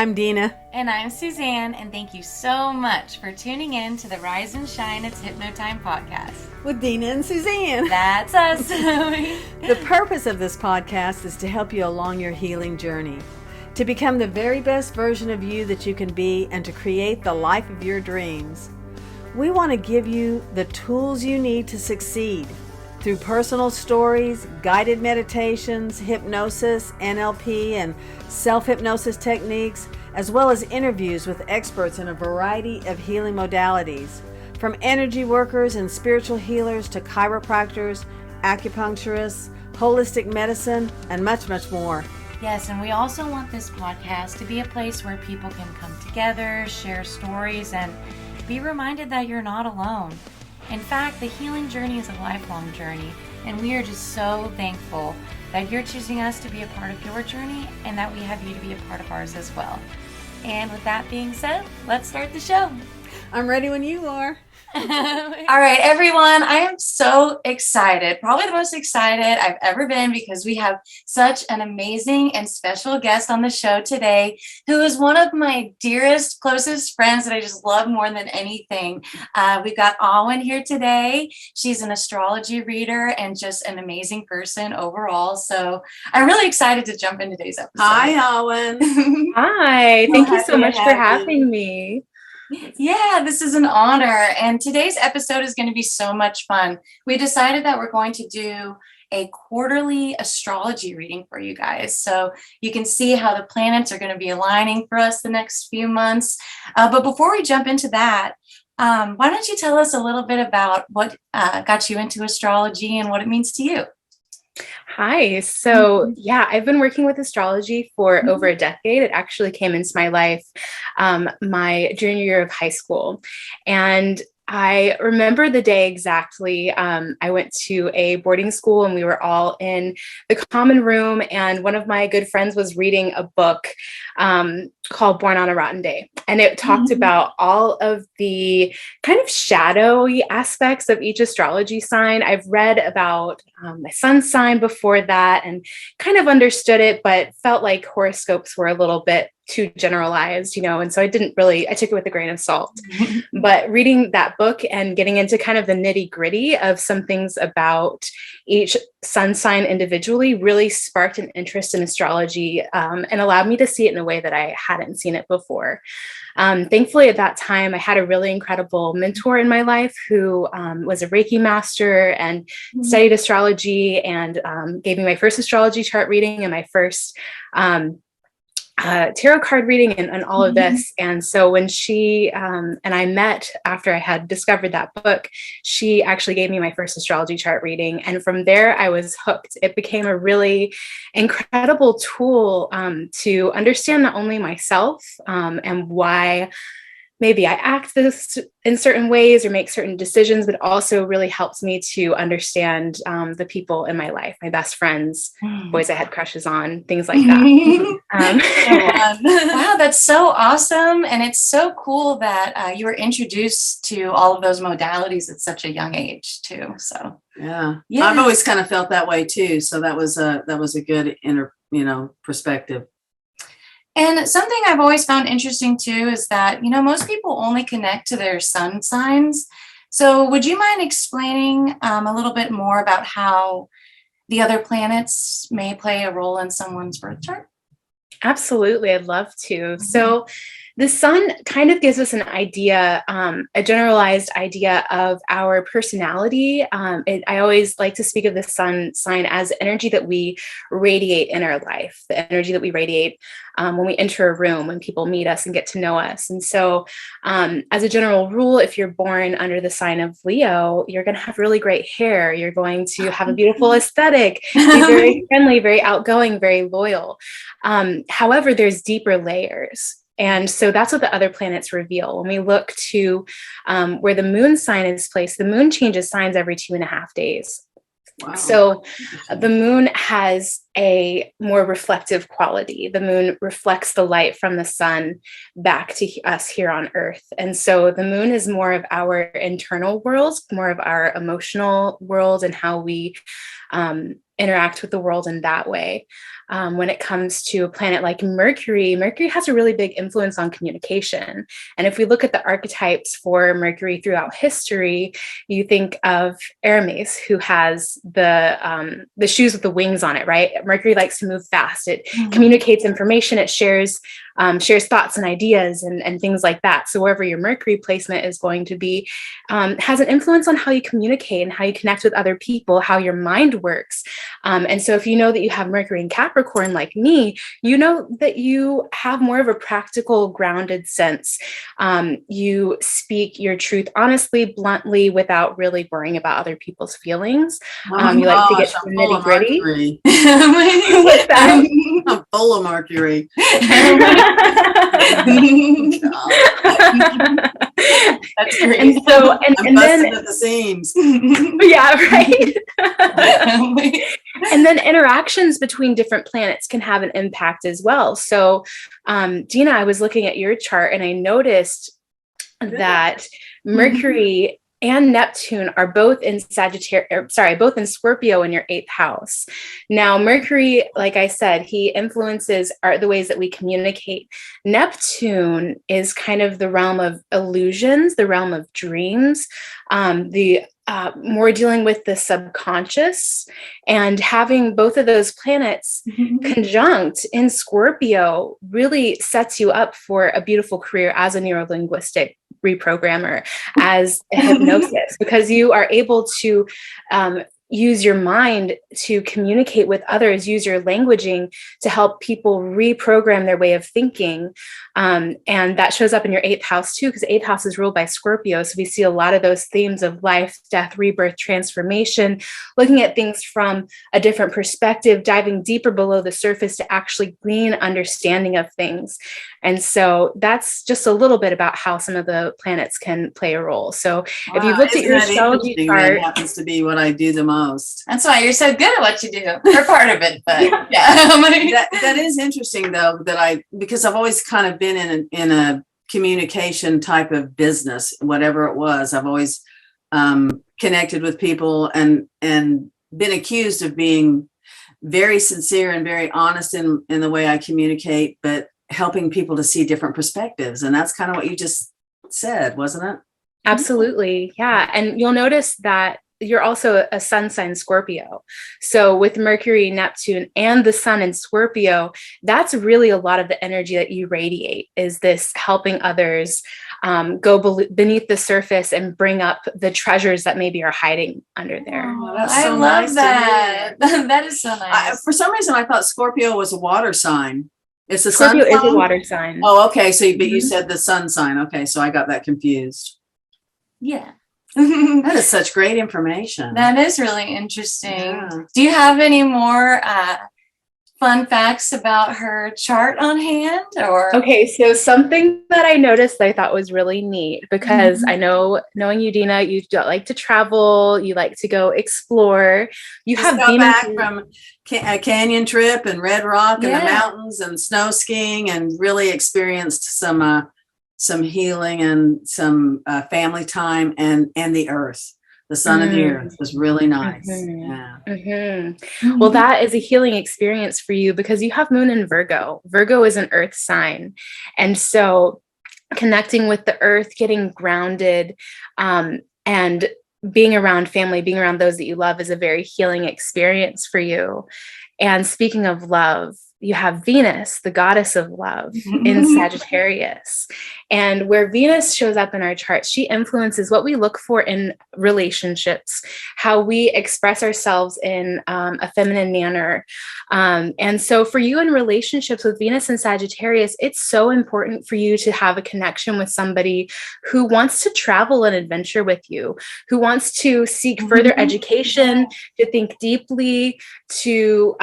I'm Deana. And I'm Suzanne, and thank you so much for tuning in to the Rise and Shine It's Hypnotime podcast. With Deana and Suzanne. That's us. The purpose of this podcast is to help you along your healing journey, to become the very best version of you that you can be, and to create the life of your dreams. We want to give you the tools you need to succeed through personal stories, guided meditations, hypnosis, NLP, and self-hypnosis techniques, as well as interviews with experts in a variety of healing modalities, from energy workers and spiritual healers to chiropractors, acupuncturists, holistic medicine, and much, much more. Yes, and we also want this podcast to be a place where people can come together, share stories, and be reminded that you're not alone. In fact, the healing journey is a lifelong journey, and we are just so thankful that you're choosing us to be a part of your journey and that we have you to be a part of ours as well. And with that being said, let's start the show. I'm ready when you are. All right, everyone, I am so excited, probably the most excited I've ever been, because we have such an amazing and special guest on the show today, who is one of my dearest, closest friends that I just love more than anything. We've got Awen here today. She's an astrology reader and just an amazing person overall. So I'm really excited to jump into today's episode. Hi, Awen. Hi, thank you so much for having me. Yeah, this is an honor. And today's episode is going to be so much fun. We decided that we're going to do a quarterly astrology reading for you guys. So you can see how the planets are going to be aligning for us the next few months. But before we jump into that, why don't you tell us a little bit about what got you into astrology and what it means to you? Hi. So I've been working with astrology for over a decade. It actually came into my life my junior year of high school. And I remember the day exactly. I went to a boarding school and we were all in the common room, and one of my good friends was reading a book called Born on a Rotten Day. And it talked about all of the kind of shadowy aspects of each astrology sign. I've read about my sun's sign before that and kind of understood it, but felt like horoscopes were a little bit too generalized, and so I took it with a grain of salt. But reading that book and getting into kind of the nitty gritty of some things about each sun sign individually really sparked an interest in astrology and allowed me to see it in a way that I hadn't seen it before. Thankfully, at that time, I had a really incredible mentor in my life who was a reiki master and studied astrology and gave me my first astrology chart reading and my first tarot card reading and all of this. And so when she and I met after I had discovered that book, she actually gave me my first astrology chart reading. And from there, I was hooked. It became a really incredible tool to understand not only myself and why maybe I act this in certain ways or make certain decisions, but also really helps me to understand the people in my life, my best friends, boys I had crushes on, things like that. Wow, that's so awesome. And it's so cool that you were introduced to all of those modalities at such a young age too. So yeah. I've always kind of felt that way too. So that was a good perspective. And something I've always found interesting too is that, most people only connect to their sun signs. So would you mind explaining a little bit more about how the other planets may play a role in someone's birth chart? Absolutely. I'd love to. So the sun kind of gives us an idea, a generalized idea of our personality. I always like to speak of the sun sign as energy that we radiate in our life, the energy that we radiate when we enter a room, when people meet us and get to know us. And so as a general rule, if you're born under the sign of Leo, you're going to have really great hair. You're going to have a beautiful aesthetic, be very friendly, very outgoing, very loyal. However, there's deeper layers. And so that's what the other planets reveal. When we look to where the moon sign is placed, the moon changes signs every 2.5 days. Wow. So the moon has a more reflective quality. The moon reflects the light from the sun back to us here on Earth. And so the moon is more of our internal world, more of our emotional world, and how we interact with the world in that way. When it comes to a planet like Mercury, Mercury has a really big influence on communication. And if we look at the archetypes for Mercury throughout history, you think of Hermes, who has the shoes with the wings on it, right? Mercury likes to move fast. It communicates information. It shares thoughts and ideas and things like that. So wherever your Mercury placement is going to be, has an influence on how you communicate and how you connect with other people, how your mind works. And so if you know that you have Mercury in Capricorn like me, you know that you have more of a practical, grounded sense. You speak your truth honestly, bluntly, without really worrying about other people's feelings. You like to get to the nitty gritty. What's that? I'm full of Mercury. That's great. And so, and then at the seams. Yeah, right. And then interactions between different planets can have an impact as well. So, Deana, I was looking at your chart and I noticed that Mercury and Neptune are both in both in Scorpio in your 8th house. Now, Mercury, like I said, he influences the ways that we communicate. Neptune is kind of the realm of illusions, the realm of dreams, more dealing with the subconscious, and having both of those planets conjunct in Scorpio really sets you up for a beautiful career as a neurolinguistic reprogrammer, as a hypnosis, because you are able to use your mind to communicate with others, use your languaging to help people reprogram their way of thinking. And that shows up in your 8th house too, because 8th house is ruled by Scorpio. So we see a lot of those themes of life, death, rebirth, transformation, looking at things from a different perspective, diving deeper below the surface to actually glean understanding of things. And so that's just a little bit about how some of the planets can play a role. So if you've looked at your astrology chart, that happens to be what I do the most. That's why you're so good at what you do. Or part of it, but yeah. That is interesting though, because I've always kind of been in a communication type of business, whatever it was. I've always connected with people and been accused of being very sincere and very honest in the way I communicate, but helping people to see different perspectives. And that's kind of what you just said, wasn't it? Absolutely. Yeah. And you'll notice that you're also a sun sign Scorpio. So with Mercury, Neptune, and the sun in Scorpio, that's really a lot of the energy that you radiate, is this helping others go beneath the surface and bring up the treasures that maybe are hiding under there. Oh, I love that. That is so nice. For some reason, I thought Scorpio was a water sign. It's the Scorpio sun sign? is a water sign. Oh, okay. So, but you said the sun sign. Okay, so I got that confused. Yeah. That is such great information. That is really interesting. Yeah. Do you have any more fun facts about her chart on hand? Or Okay, so something that I noticed that I thought was really neat, because I know, knowing you, Deana, you like to travel, you like to go explore. You Just have got Venus back from a canyon trip and Red Rock and the mountains and snow skiing, and really experienced some healing and some family time and the earth. The sun and the earth was really nice. Well, that is a healing experience for you because you have moon in Virgo. Virgo is an earth sign. And so connecting with the earth, getting grounded, and being around family, being around those that you love is a very healing experience for you. And speaking of love, you have Venus, the goddess of love, in Sagittarius. And where Venus shows up in our chart, she influences what we look for in relationships, how we express ourselves in a feminine manner. And so for you in relationships with Venus and Sagittarius, it's so important for you to have a connection with somebody who wants to travel and adventure with you, who wants to seek further education, to think deeply, to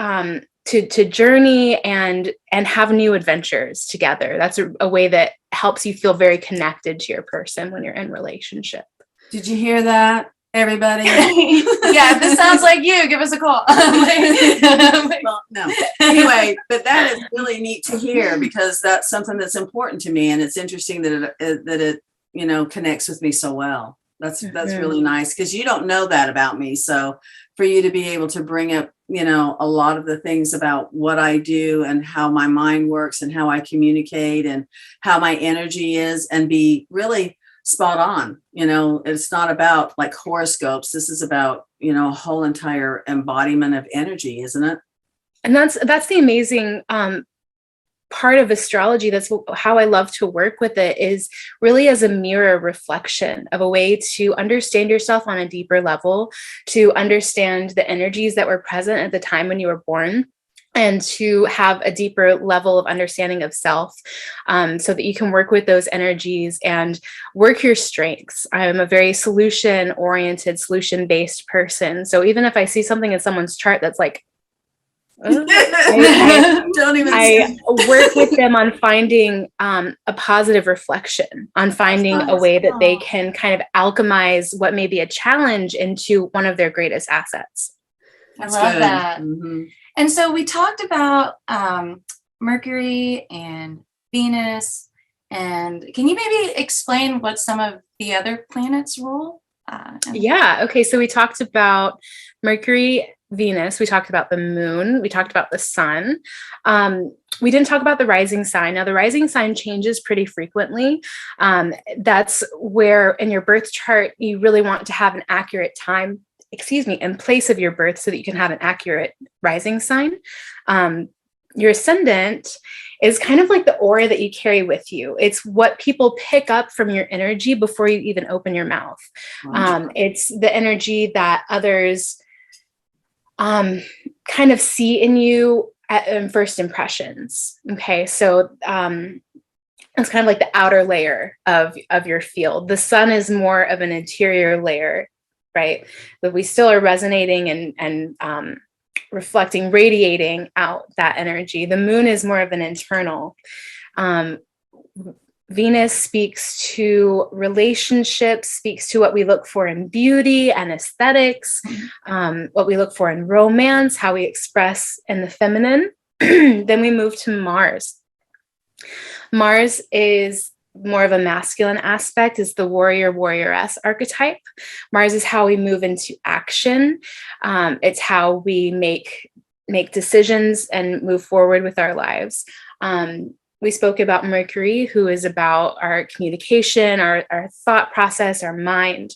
journey and have new adventures together. That's a way that helps you feel very connected to your person when you're in relationship. Did you hear that? everybody. Yeah, if this sounds like you, give us a call. Well, no. Anyway, but that is really neat to hear because that's something that's important to me, and it's interesting that it connects with me so well. That's really nice because you don't know that about me. So for you to be able to bring up, a lot of the things about what I do and how my mind works and how I communicate and how my energy is, and be really spot on. It's not about like horoscopes. This is about, a whole entire embodiment of energy, isn't it? And that's the amazing part of astrology. That's how I love to work with it, is really as a mirror reflection of a way to understand yourself on a deeper level, to understand the energies that were present at the time when you were born, and to have a deeper level of understanding of self, so that you can work with those energies and work your strengths. I'm a very solution-oriented, solution-based person. So even if I see something in someone's chart that's like, I work with them on finding a positive reflection, on finding a way that they can kind of alchemize what may be a challenge into one of their greatest assets. That's I love good. That. Mm-hmm. And so we talked about Mercury and Venus. And can you maybe explain what some of the other planets rule? Yeah. Okay. So we talked about Mercury, Venus, we talked about the moon, we talked about the sun. We didn't talk about the rising sign. Now, the rising sign changes pretty frequently. That's where in your birth chart, you really want to have an accurate time, in place of your birth so that you can have an accurate rising sign. Your ascendant is kind of like the aura that you carry with you. It's what people pick up from your energy before you even open your mouth. It's the energy that others kind of see in you at first impressions. Okay. So, it's kind of like the outer layer of your field. The sun is more of an interior layer, right? But we still are resonating and reflecting, radiating out that energy. The moon is more of an internal. Venus speaks to relationships, speaks to what we look for in beauty and aesthetics, what we look for in romance, how we express in the feminine. Then we move to Mars. Mars is more of a masculine aspect, is the warrioress archetype. Mars is how we move into action. It's how we make decisions and move forward with our lives. We spoke about Mercury, who is about our communication, our thought process, our mind.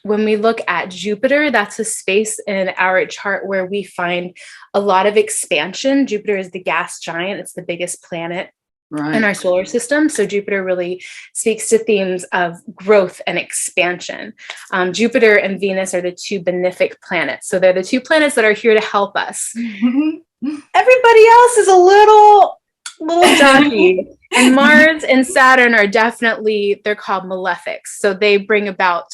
When we look at Jupiter, that's a space in our chart where we find a lot of expansion. Jupiter is the gas giant. It's the biggest planet in our solar system. So Jupiter really speaks to themes of growth and expansion. Jupiter and Venus are the two benefic planets. So they're the two planets that are here to help us. Everybody else is a little jockey. And Mars and Saturn are definitely, they're called malefics. So they bring about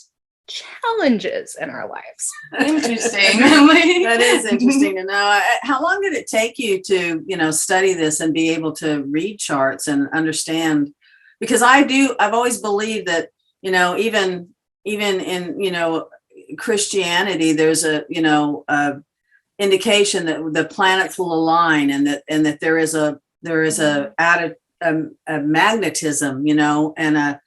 challenges in our lives. Interesting. That is interesting to know. How long did it take you to, study this and be able to read charts and understand? Because I've always believed that, even in, Christianity, there's a indication that the planets will align and that there is a magnetism, and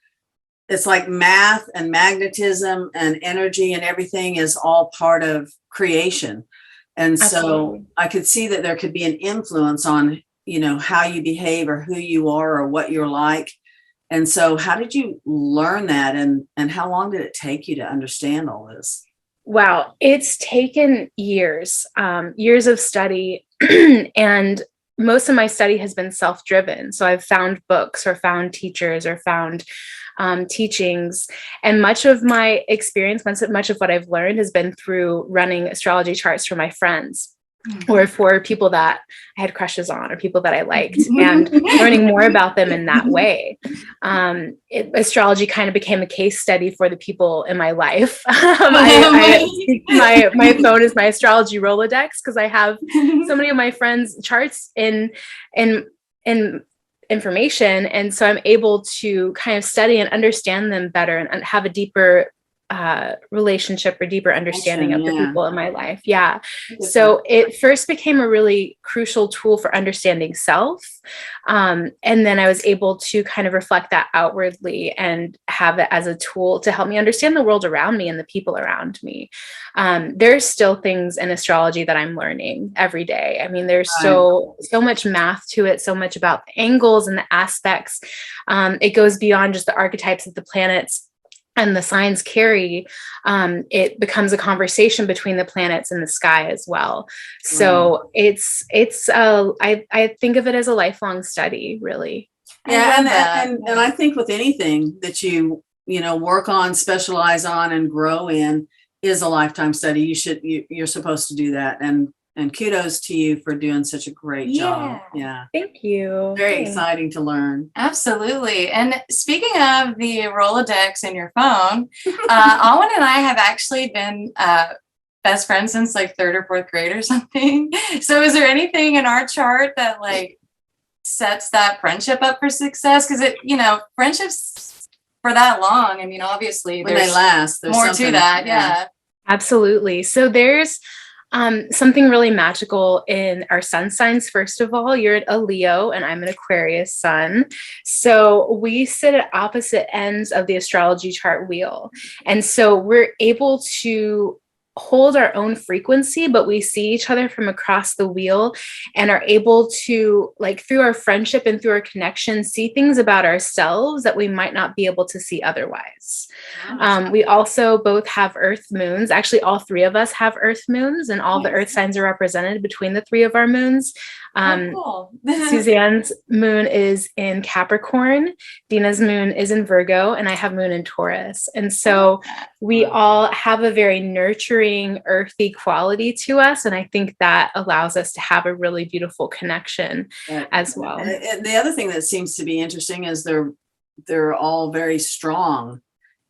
it's like math and magnetism and energy and everything is all part of creation. And Absolutely. So I could see that there could be an influence on, how you behave or who you are or what you're like. And so how did you learn that? And how long did it take you to understand all this? Wow. It's taken years of study, and most of my study has been self-driven. So I've found books or found teachers or found teachings. And much of my experience, much of what I've learned has been through running astrology charts for my friends or for people that I had crushes on or people that I liked, and learning more about them in that way. Astrology kind of became a case study for the people in my life. My phone is my astrology Rolodex because I have so many of my friends' charts in information. And so I'm able to kind of study and understand them better and have a deeper relationship or deeper understanding of the Yeah. people in my life. Yeah. So it first became a really crucial tool for understanding self. And then I was able to kind of reflect that outwardly and have it as a tool to help me understand the world around me and the people around me. There's still things in astrology that I'm learning every day. I mean, there's so much math to it, so much about the angles and the aspects. It goes beyond just the archetypes of the planets and the signs carry. It becomes a conversation between the planets and the sky as well. So I think of it as a lifelong study, really. Yeah. And I think with anything that you work on, specialize on, and grow in is a lifetime study. You're supposed to do that. And kudos to you for doing such a great job. Yeah. Thank you. Very exciting to learn. Absolutely. And speaking of the Rolodex in your phone, Awen and I have actually been best friends since like 3rd or 4th grade or something. So is there anything in our chart that like sets that friendship up for success? Because friendships for that long, I mean, obviously when they last, there's more to that. Yeah. Absolutely. So there's something really magical in our sun signs. First of all, you're a Leo and I'm an Aquarius sun. So we sit at opposite ends of the astrology chart wheel. And so we're able to hold our own frequency, but we see each other from across the wheel and are able to, like, through our friendship and through our connection, see things about ourselves that we might not be able to see otherwise. We also both have earth moons. Actually, all 3 of us have earth moons, and all the earth signs are represented between the 3 of our moons. Cool. Suzanne's moon is in Capricorn, Deana's moon is in Virgo, and I have moon in Taurus. And so we all have a very nurturing, earthy quality to us. And I think that allows us to have a really beautiful connection as well. And the other thing that seems to be interesting is they're all very strong,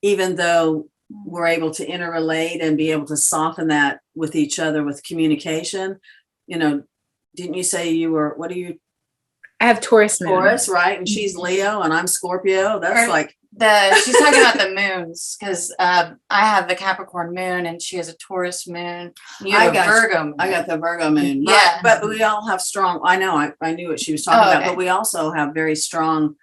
even though we're able to interrelate and be able to soften that with each other with communication. Didn't you say you were, what are you? I have Taurus moon. Taurus, right? And she's Leo and I'm Scorpio. That's she's talking about the moons, because I have the Capricorn moon and she has a Taurus moon. You have a Virgo moon. I got the Virgo moon. Yeah. But we all have strong, I knew what she was talking about, but we also have very strong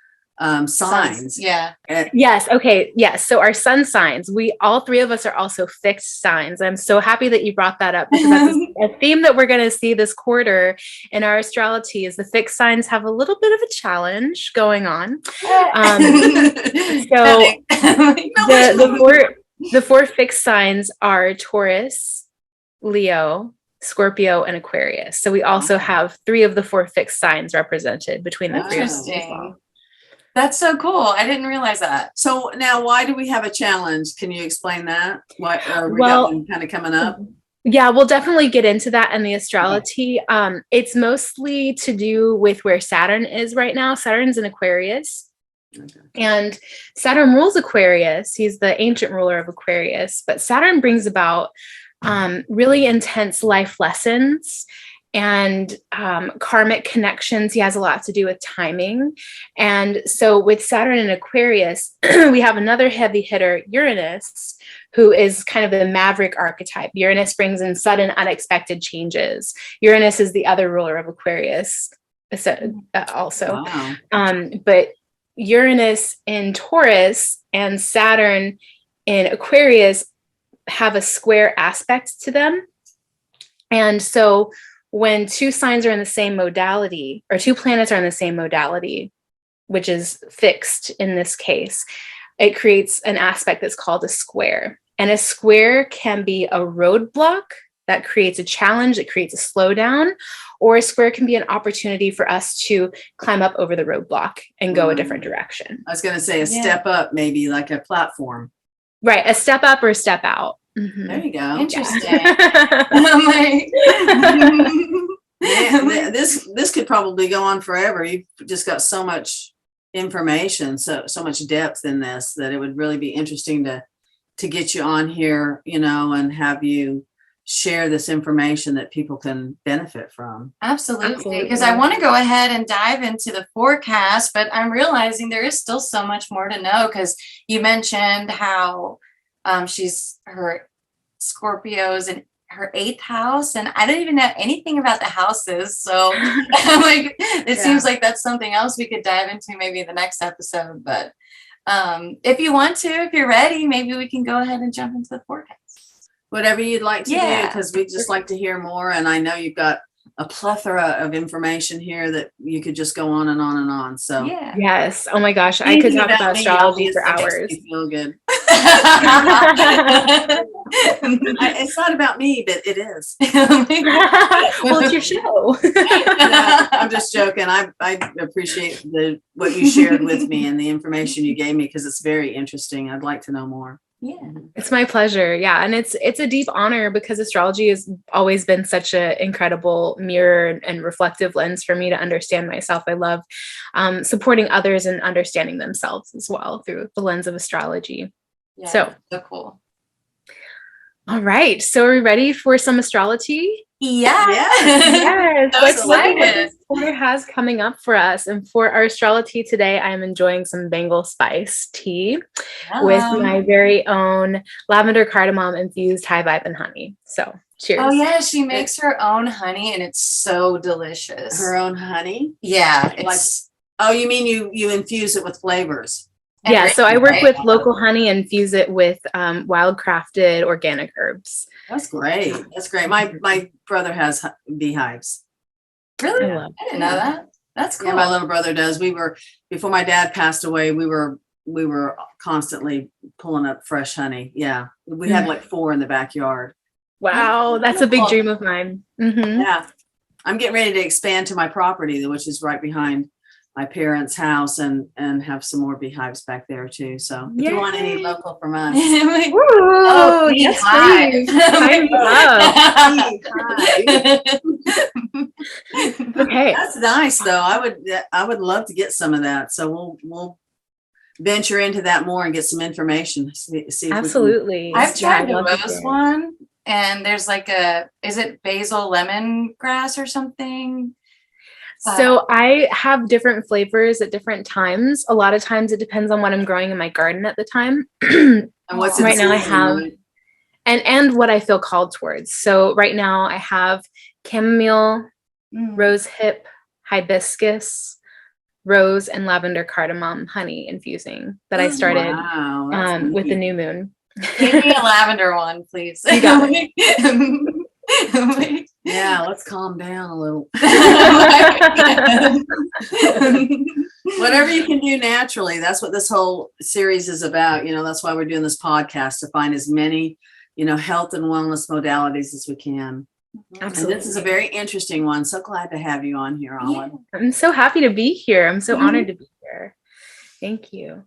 signs. Yeah. Yes. Okay. Yes. So our sun signs, all 3 of us are also fixed signs. I'm so happy that you brought that up, because that's a theme that we're going to see this quarter in our astrology is the fixed signs have a little bit of a challenge going on. The 4 fixed signs are Taurus, Leo, Scorpio, and Aquarius. So we also have 3 of the 4 fixed signs represented between the 3 of them as well. That's so cool. I didn't realize that. So now, why do we have a challenge? Can you explain that? Why we got one kind of coming up? Yeah, we'll definitely get into that in the astrology. It's mostly to do with where Saturn is right now. Saturn's in Aquarius. Okay. And Saturn rules Aquarius. He's the ancient ruler of Aquarius. But Saturn brings about really intense life lessons and karmic connections. He has a lot to do with timing. And so with Saturn and Aquarius, we have another heavy hitter, Uranus, who is kind of the maverick archetype. Uranus brings in sudden, unexpected changes. Uranus is the other ruler of Aquarius also. Wow. But Uranus in Taurus and Saturn in Aquarius have a square aspect to them. And so when 2 signs are in the same modality, or 2 planets are in the same modality, which is fixed in this case, it creates an aspect that's called a square. And a square can be a roadblock that creates a challenge, that creates a slowdown, or a square can be an opportunity for us to climb up over the roadblock and go a different direction. I was going to say a step up, maybe like a platform. Right. A step up or a step out. Mm-hmm. There you go. Interesting. This could probably go on forever. You've just got so much information, so much depth in this, that it would really be interesting to get you on here, and have you share this information that people can benefit from. Absolutely. Because I want to go ahead and dive into the forecast, but I'm realizing there is still so much more to know, because you mentioned how She's her Scorpio's in her 8th house, and I don't even know anything about the houses. So I'm like, it seems like that's something else we could dive into maybe the next episode. But if you want to, if you're ready, maybe we can go ahead and jump into the forecast. Whatever you'd like to do, because we just like to hear more. And I know you've got a plethora of information here that you could just go on and on and on. So yes. Oh my gosh, I could talk about astrology for hours. Makes me feel good. It's not about me, but it is. Well, it's your show. I'm just joking. I appreciate what you shared with me and the information you gave me, because it's very interesting. I'd like to know more. Yeah, it's my pleasure. Yeah, and it's a deep honor, because astrology has always been such an incredible mirror and reflective lens for me to understand myself. I love supporting others and understanding themselves as well through the lens of astrology. Yeah, so cool. All right, so are we ready for some astrology? Yes. Let's look at what this quarter has coming up for us. And for our AstroloTEA today, I am enjoying some Bengal spice tea with my very own lavender cardamom infused high vibe and honey. So cheers. Oh yeah, she makes her own honey, and it's so delicious. Her own honey? Yeah. You mean you infuse it with flavors? Yeah, so I work with local honey and infuse it with wild crafted organic herbs. That's great. That's great. My brother has beehives. Really? I didn't know that. That's cool. Yeah, my little brother does. Before my dad passed away, we were constantly pulling up fresh honey. Yeah. We had like 4 in the backyard. Wow, that's a big dream of mine. Mm-hmm. Yeah. I'm getting ready to expand to my property, which is right behind my parents' house, and have some more beehives back there too. So if you want any local from us. Ooh, yes, please. Okay. That's nice though. I would love to get some of that. So we'll venture into that more and get some information. See Absolutely. I've tried the rose one, and there's like is it basil lemongrass or something? So I have different flavors at different times. A lot of times it depends on what I'm growing in my garden at the time. And what's right now I have, and what I feel called towards. So right now I have chamomile, rose hip, hibiscus, rose, and lavender cardamom honey infusing that I started with the new moon. Give me a lavender one, please. You got it. Yeah, let's calm down a little. Whatever you can do naturally. That's what this whole series is about. That's why we're doing this podcast, to find as many, health and wellness modalities as we can. Absolutely. And this is a very interesting one. So glad to have you on here, Awen. Yeah. I'm so happy to be here. I'm so honored to be here. Thank you.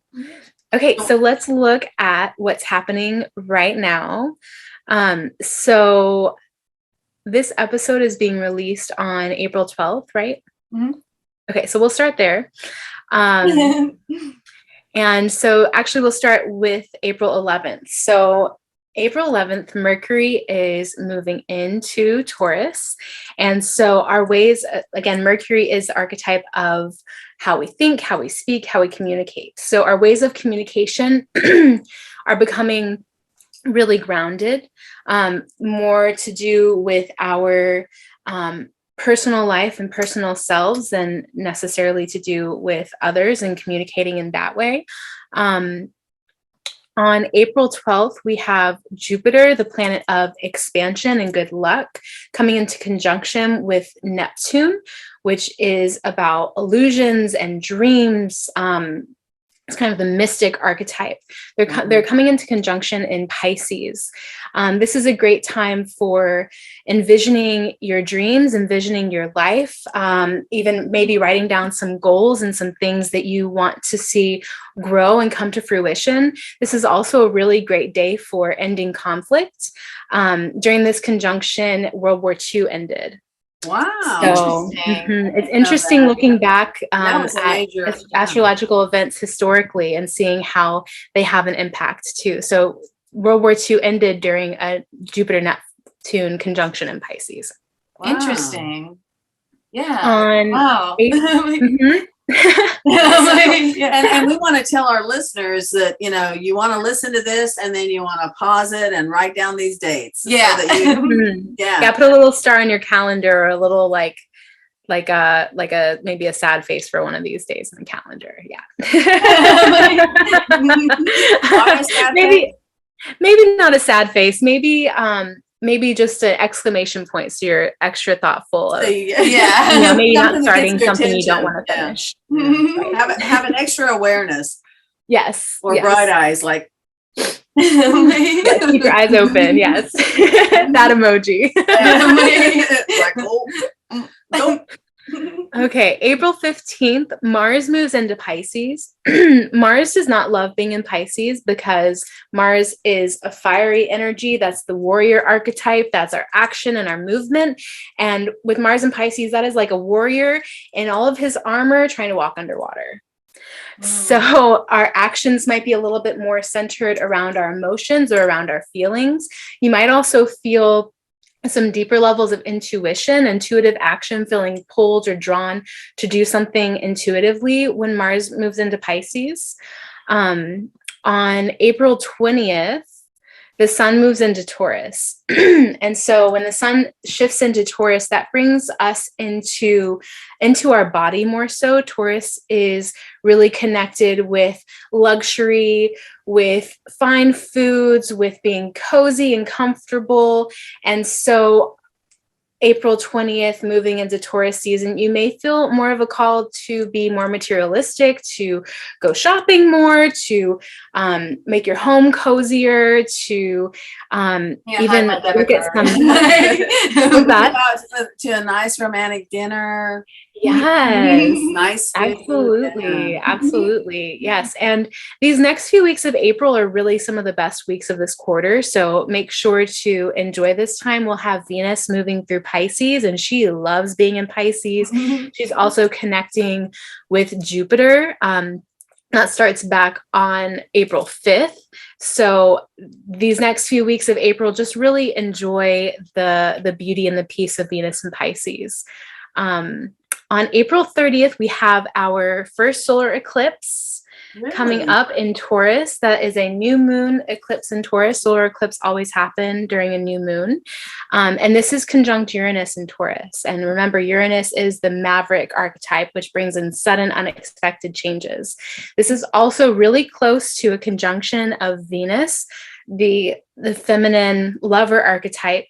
Okay, so let's look at what's happening right now. So this episode is being released on April 12th, right? Mm-hmm. Okay, so we'll start there. And so actually we'll start with April 11th. So April 11th, Mercury is moving into Taurus. And so our ways, again, Mercury is the archetype of how we think, how we speak, how we communicate. So our ways of communication are becoming really grounded, more to do with our personal life and personal selves than necessarily to do with others and communicating in that way. On April 12th, we have Jupiter, the planet of expansion and good luck, coming into conjunction with Neptune, which is about illusions and dreams. It's kind of the mystic archetype. They're coming into conjunction in Pisces. This is a great time for envisioning your dreams, envisioning your life, even maybe writing down some goals and some things that you want to see grow and come to fruition. This is also a really great day for ending conflict. During this conjunction, World War II ended. Wow. So, it's interesting looking back at astrological events historically and seeing how they have an impact too. So World War II ended during a Jupiter-Neptune conjunction in Pisces. Wow. Interesting. Yeah. Wow. And we want to tell our listeners that, you want to listen to this and then you want to pause it and write down these dates. Yeah. So that yeah. Put a little star on your calendar, or a little like a maybe a sad face for one of these days in the calendar. Yeah. maybe not a sad face. Maybe just an exclamation point, so you're extra thoughtful of, maybe not starting something you don't want to finish. Yeah. Have an extra awareness. Yes. Or bright eyes, like yes, keep your eyes open. Yes. That emoji. Like, oh. Okay, April 15th, Mars moves into Pisces. Mars does not love being in Pisces because Mars is a fiery energy. That's the warrior archetype. That's our action and our movement. And with Mars in Pisces, that is like a warrior in all of his armor trying to walk underwater. So our actions might be a little bit more centered around our emotions or around our feelings. You might also feel some deeper levels of intuitive action, feeling pulled or drawn to do something intuitively when Mars moves into Pisces. On April 20th, the sun moves into Taurus. And so when the sun shifts into Taurus, that brings us into our body more so. Taurus is really connected with luxury, with fine foods, with being cozy and comfortable. And so April 20th, moving into Taurus season, you may feel more of a call to be more materialistic, to go shopping more, to make your home cozier, to even look at some to a nice romantic dinner. Yes. Nice food. Absolutely. Absolutely. Yes. And these next few weeks of April are really some of the best weeks of this quarter. So make sure to enjoy this time. We'll have Venus moving through Pisces, and she loves being in Pisces. She's also connecting with Jupiter. That starts back on April 5th. So these next few weeks of April, just really enjoy the beauty and the peace of Venus and Pisces. On April 30th, we have our first solar eclipse coming up in Taurus. That is a new moon eclipse in Taurus. Solar eclipse always happen during a new moon. And this is conjunct Uranus in Taurus. And remember, Uranus is the maverick archetype, which brings in sudden, unexpected changes. This is also really close to a conjunction of Venus, the feminine lover archetype,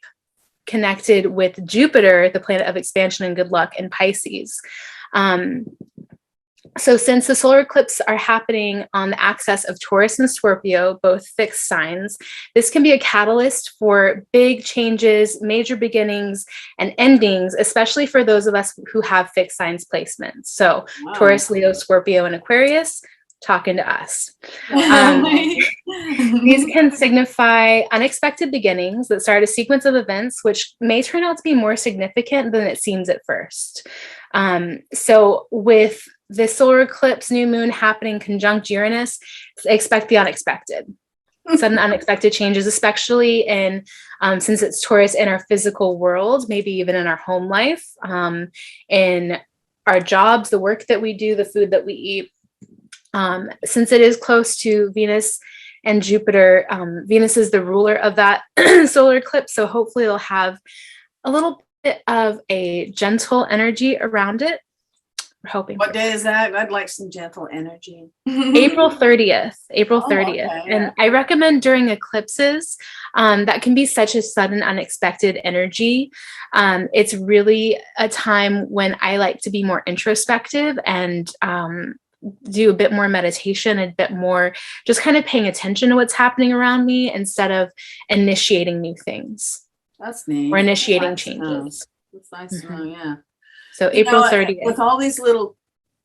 connected with Jupiter, the planet of expansion and good luck, in Pisces. So since the solar eclipse are happening on the axis of Taurus and Scorpio, both fixed signs, this can be a catalyst for big changes, major beginnings, and endings, especially for those of us who have fixed signs placements. So Taurus, Leo, Scorpio, and Aquarius, talking to us. These can signify unexpected beginnings that start a sequence of events, which may turn out to be more significant than it seems at first. So with the solar eclipse, new moon happening conjunct Uranus, expect the unexpected. Sudden unexpected changes, especially in, since it's Taurus, in our physical world, maybe even in our home life, in our jobs, the work that we do, the food that we eat. Since it is close to Venus and Jupiter, Venus is the ruler of that solar eclipse. So hopefully it'll have a little bit of a gentle energy around it. We're hoping. What day is that? I'd like some gentle energy. April 30th. April 30th. Okay, yeah. And I recommend during eclipses, that can be such a sudden, unexpected energy. It's really a time when I like to be more introspective and do a bit more meditation, a bit more just kind of paying attention to what's happening around me instead of initiating new things. That's neat. Or initiating changes. That's nice to know, yeah. So April 30th. With all these little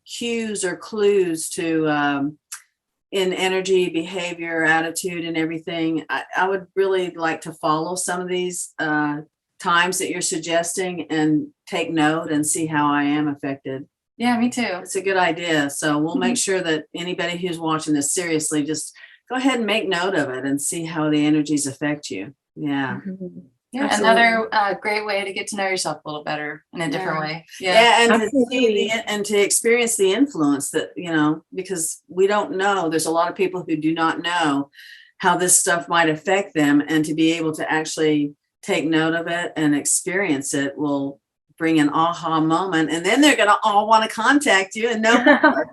cues or clues to in energy, behavior, attitude, and everything, I would really like to follow some of these times that you're suggesting and take note and see how I am affected. Yeah, me too. It's a good idea. So we'll make sure that anybody who's watching this seriously, just go ahead and make note of it and see how the energies affect you. Yeah. Yeah, another great way to get to know yourself a little better in a different way. And to see and to experience the influence that, because we don't know. There's a lot of people who do not know how this stuff might affect them, and to be able to actually take note of it and experience it will bring an aha moment, and then they're going to all want to contact you and know more.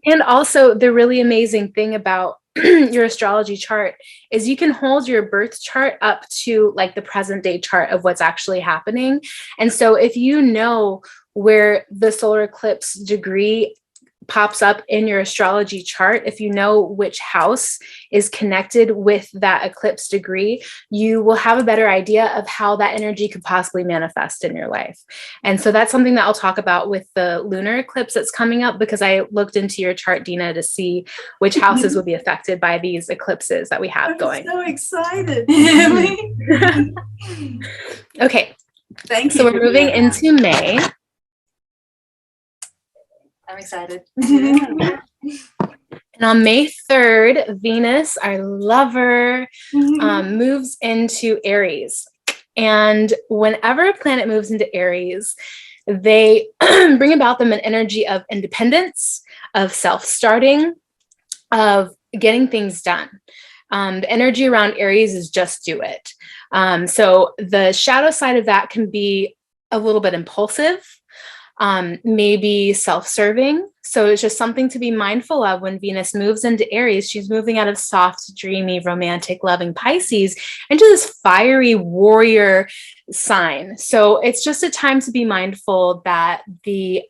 And also the really amazing thing about your astrology chart is you can hold your birth chart up to like the present day chart of what's actually happening. And so if you know where the solar eclipse degree pops up in your astrology chart, if you know which house is connected with that eclipse degree, you will have a better idea of how that energy could possibly manifest in your life. And so that's something that I'll talk about with the lunar eclipse that's coming up, because I looked into your chart, Deana, to see which houses will be affected by these eclipses that we have going. I'm so excited. Okay. Thank you. So we're moving into May. I'm excited. And on May 3rd, Venus, our lover, moves into Aries. And whenever a planet moves into Aries, they bring about them an energy of independence, of self-starting, of getting things done. The energy around Aries is just do it. So the shadow side of that can be a little bit impulsive, maybe self-serving. So it's just something to be mindful of when Venus moves into Aries. She's moving out of soft, dreamy, romantic, loving Pisces into this fiery warrior sign. So it's just a time to be mindful that the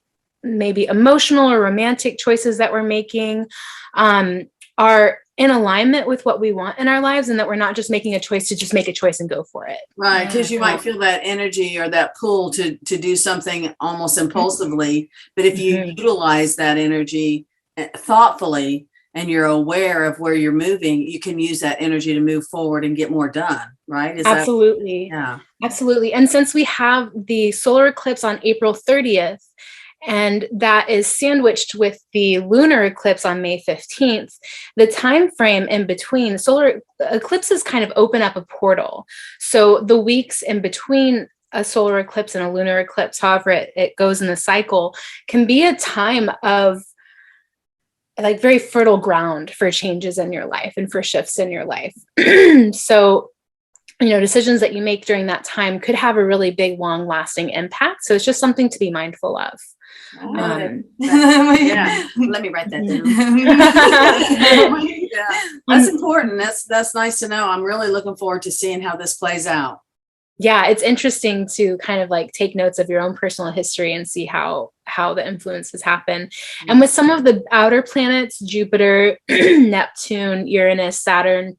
maybe emotional or romantic choices that we're making are in alignment with what we want in our lives, and that we're not just making a choice to just make a choice and go for it. Right, because you might feel that energy or that pull to do something almost impulsively, but if you utilize that energy thoughtfully and you're aware of where you're moving, you can use that energy to move forward and get more done, right? Absolutely. Absolutely. And since we have the solar eclipse on April 30th, and that is sandwiched with the lunar eclipse on May 15th, the time frame in between solar eclipses kind of open up a portal. So the weeks in between a solar eclipse and a lunar eclipse, however it goes in the cycle, can be a time of like very fertile ground for changes in your life and for shifts in your life. So decisions that you make during that time could have a really big, long lasting impact. So it's just something to be mindful of. Let me write that down. That's important. That's nice to know. I'm really looking forward to seeing how this plays out. Yeah, it's interesting to kind of like take notes of your own personal history and see how the influences happen. And with some of the outer planets, Jupiter, Neptune, Uranus, Saturn,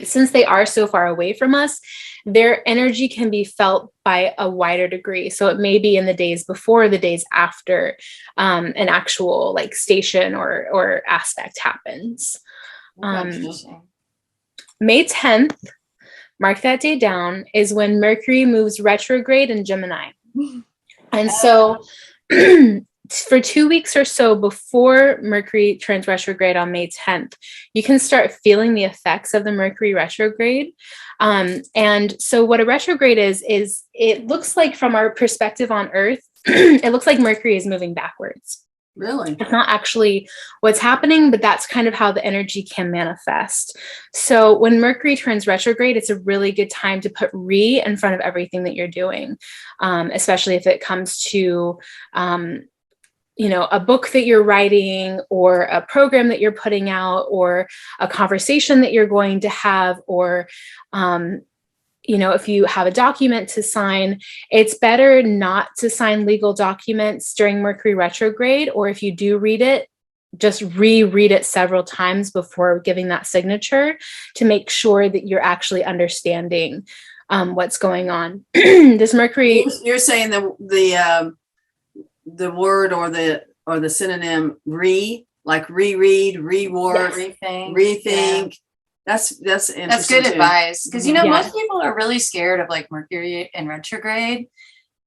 since they are so far away from us, their energy can be felt by a wider degree. So it may be in the days before, the days after an actual like station or aspect happens. May 10th, mark that day down, is when Mercury moves retrograde in Gemini. And so for 2 weeks or so before Mercury turns retrograde on May 10th, you can start feeling the effects of the Mercury retrograde. And so what a retrograde is it looks like, from our perspective on Earth, it looks like Mercury is moving backwards. Really? It's not actually what's happening, but that's kind of how the energy can manifest. So when Mercury turns retrograde, it's a really good time to put re in front of everything that you're doing, especially if it comes to a book that you're writing, or a program that you're putting out, or a conversation that you're going to have, or, if you have a document to sign. It's better not to sign legal documents during Mercury retrograde, or if you do read it, just reread it several times before giving that signature to make sure that you're actually understanding what's going on. This Mercury... You're saying the word or the synonym like reread, reword, rethink. That's interesting. That's good advice, because most people are really scared of like Mercury in retrograde,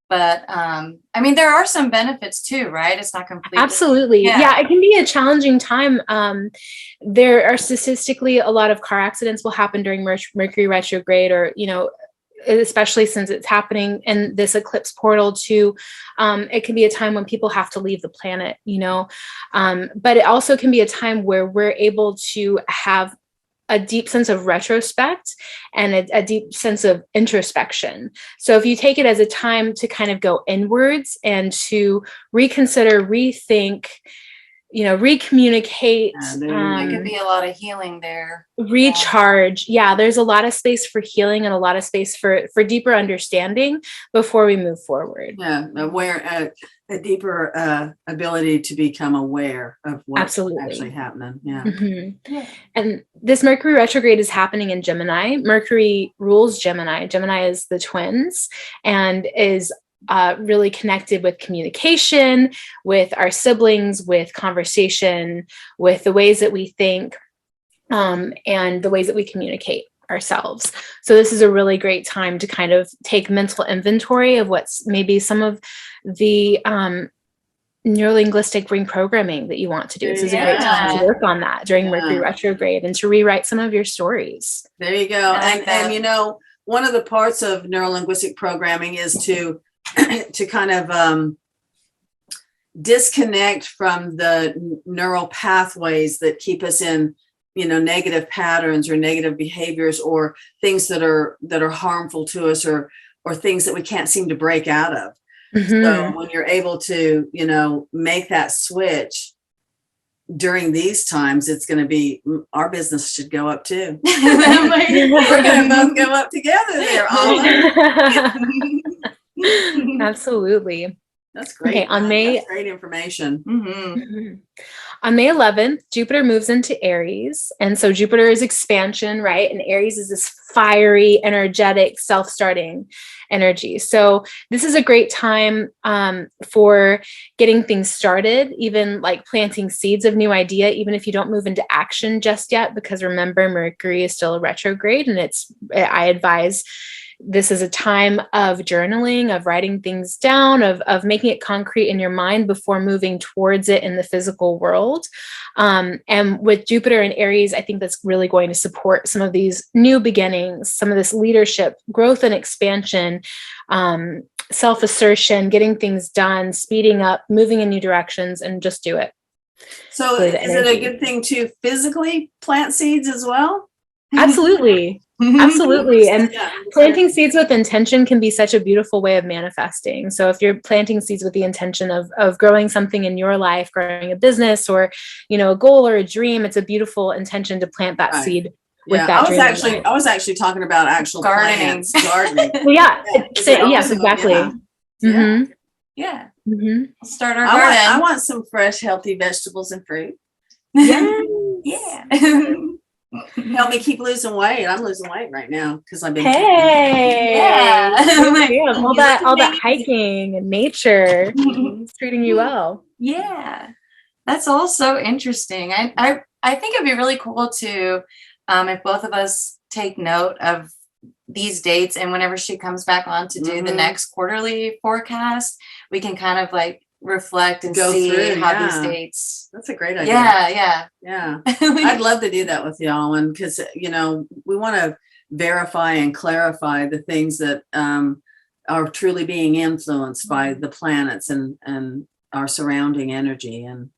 But I mean, there are some benefits too, right? It's not completely. Absolutely. Yeah, it can be a challenging time. There are statistically a lot of car accidents will happen during Mercury retrograde, or, especially since it's happening in this eclipse portal too. It can be a time when people have to leave the planet, but it also can be a time where we're able to have a deep sense of retrospect and a deep sense of introspection. So if you take it as a time to kind of go inwards and to reconsider, rethink, recommunicate. There could be a lot of healing there. Recharge. Yeah, there's a lot of space for healing and a lot of space for deeper understanding before we move forward. Yeah, a deeper ability to become aware of what's actually happening. Yeah. Mm-hmm. Yeah. And this Mercury retrograde is happening in Gemini. Mercury rules Gemini. Gemini is the twins and is really connected with communication, with our siblings, with conversation, with the ways that we think, and the ways that we communicate ourselves. So this is a really great time to kind of take mental inventory of what's maybe some of the neurolinguistic reprogramming that you want to do. This is a great time to work on that during Mercury retrograde and to rewrite some of your stories. There you go. And one of the parts of neurolinguistic programming is to kind of disconnect from the neural pathways that keep us in, negative patterns or negative behaviors or things that are harmful to us or things that we can't seem to break out of. Mm-hmm. So when you're able to, make that switch during these times, it's going to be, our business should go up too. We're going to both go up together there. Absolutely. That's great. Okay, that's great information. Mm-hmm. Mm-hmm. On May 11th, Jupiter moves into Aries. And so Jupiter is expansion, right? And Aries is this fiery, energetic, self-starting energy. So this is a great time for getting things started, even like planting seeds of new idea, even if you don't move into action just yet, because remember, Mercury is still a retrograde, and I advise this is a time of journaling, of writing things down, of making it concrete in your mind before moving towards it in the physical world. And with Jupiter and Aries, I think that's really going to support some of these new beginnings, some of this leadership, growth and expansion, self-assertion, getting things done, speeding up, moving in new directions, and just do it. So is it a good thing to physically plant seeds as well? Absolutely. Absolutely. And planting seeds with intention can be such a beautiful way of manifesting. So if you're planting seeds with the intention of growing something in your life, growing a business or, a goal or a dream, it's a beautiful intention to plant that seed. With that I was actually talking about actual gardening. Well, yes, exactly. Mm-hmm. Yeah. Mm-hmm. We'll start our garden. I want some fresh, healthy vegetables and fruit. Yeah. Help me keep losing weight. I'm losing weight right now because I've been. All that hiking and nature is treating you well. Yeah, that's all so interesting. I think it'd be really cool to, if both of us take note of these dates, and whenever she comes back on to do the next quarterly forecast, we can kind of like reflect and see how these dates. That's a great idea. Yeah. I'd love to do that with y'all, and because we want to verify and clarify the things that are truly being influenced by the planets and our surrounding energy and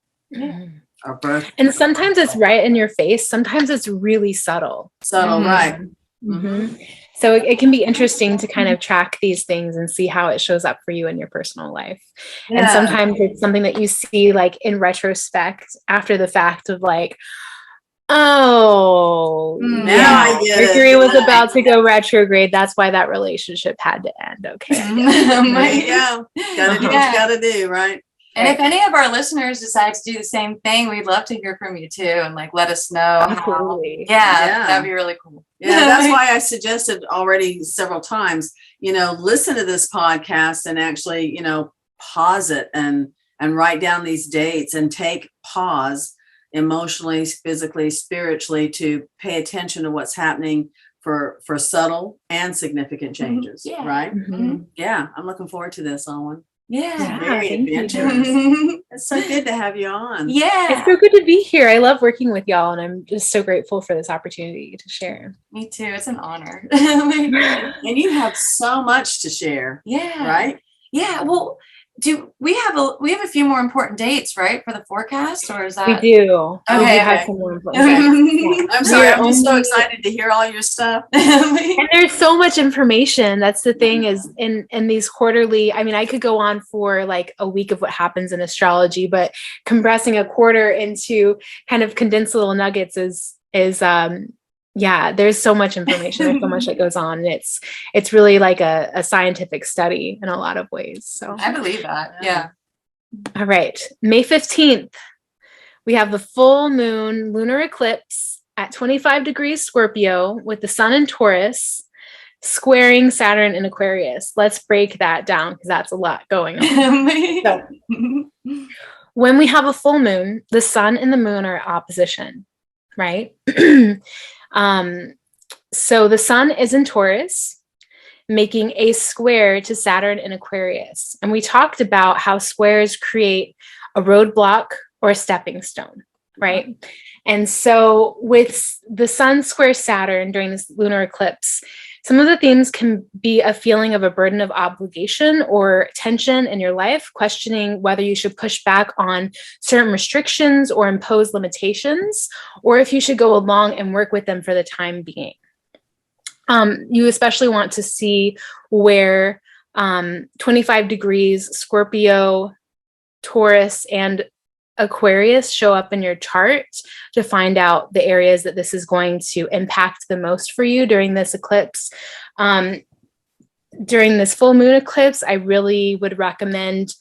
our birth. And sometimes it's right in your face. Sometimes it's really subtle. Right. Mm-hmm. So it can be interesting to kind of track these things and see how it shows up for you in your personal life. Yeah. And sometimes it's something that you see like in retrospect after the fact of like, now I get Mercury was about to go retrograde. That's why that relationship had to end. Okay. There you go. Gotta do what you gotta do, right? And if any of our listeners decide to do the same thing, we'd love to hear from you too, and like let us know. Absolutely. That'd be really cool. Yeah, that's why I suggested already several times, listen to this podcast and actually, pause it and write down these dates and take pause emotionally, physically, spiritually to pay attention to what's happening for subtle and significant changes. Yeah. Right? Mhm. Yeah, I'm looking forward to this, Awen. Yeah. Very thank you. adventurous. It's so good to have you on. Yeah. It's so good to be here. I love working with y'all, and I'm just so grateful for this opportunity to share. Me too. It's an honor. And you have so much to share. Yeah. Right? Yeah. Well, do we have a few more important dates, right, for the forecast, or is that We do. We do Okay, have okay. some more important things. I'm sorry. We're I'm just so only- excited to hear all your stuff. And there's so much information. That's the thing is in these quarterly, I mean, I could go on for like a week of what happens in astrology, but compressing a quarter into kind of condensed little nuggets is yeah, there's so much information. There's so much that goes on. And it's really like a scientific study in a lot of ways. So I believe that. Yeah. all right. May 15th, we have the full moon lunar eclipse at 25 degrees Scorpio with the sun in Taurus squaring Saturn in Aquarius. Let's break that down because that's a lot going on. So, when we have a full moon, the sun and the moon are opposition, right? So the sun is in Taurus, making a square to Saturn in Aquarius. And we talked about how squares create a roadblock or a stepping stone, right? And so with the sun square Saturn during this lunar eclipse, some of the themes can be a feeling of a burden of obligation or tension in your life, questioning whether you should push back on certain restrictions or impose limitations, or if you should go along and work with them for the time being. You especially want to see where 25 degrees Scorpio, Taurus, and Aquarius show up in your chart to find out the areas that this is going to impact the most for you during this eclipse. During this full moon eclipse, I really would recommend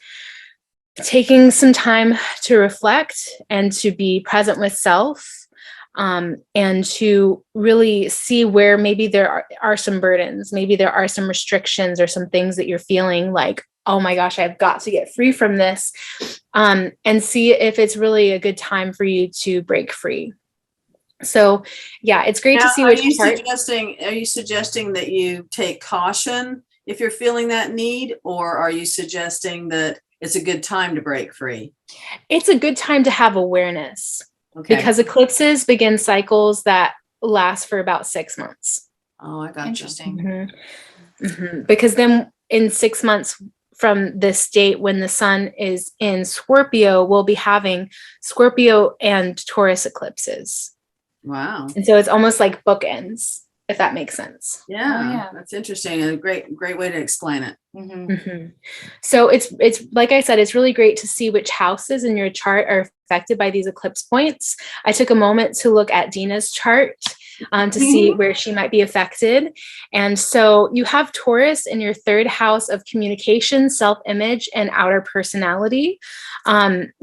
taking some time to reflect and to be present with self, and to really see where maybe there are some burdens, maybe there are some restrictions or some things that you're feeling like, oh my gosh, I've got to get free from this, and see if it's really a good time for you to break free. So yeah, it's great to see Are which you part. suggesting that you take caution if you're feeling that need, or are you suggesting that it's a good time to break free? It's a good time to have awareness, Okay. because eclipses begin cycles that last for about 6 months. Oh, I got you. Interesting. Because then in 6 months from this date, when the sun is in Scorpio, we'll be having Scorpio and Taurus eclipses. Wow. And so it's almost like bookends, if that makes sense. Yeah, Oh, yeah. That's interesting. And a great way to explain it. So it's like I said, it's really great to see which houses in your chart are affected by these eclipse points. I took a moment to look at Deana's chart to see where she might be affected. And so you have Taurus in your third house of communication, self-image, and outer personality.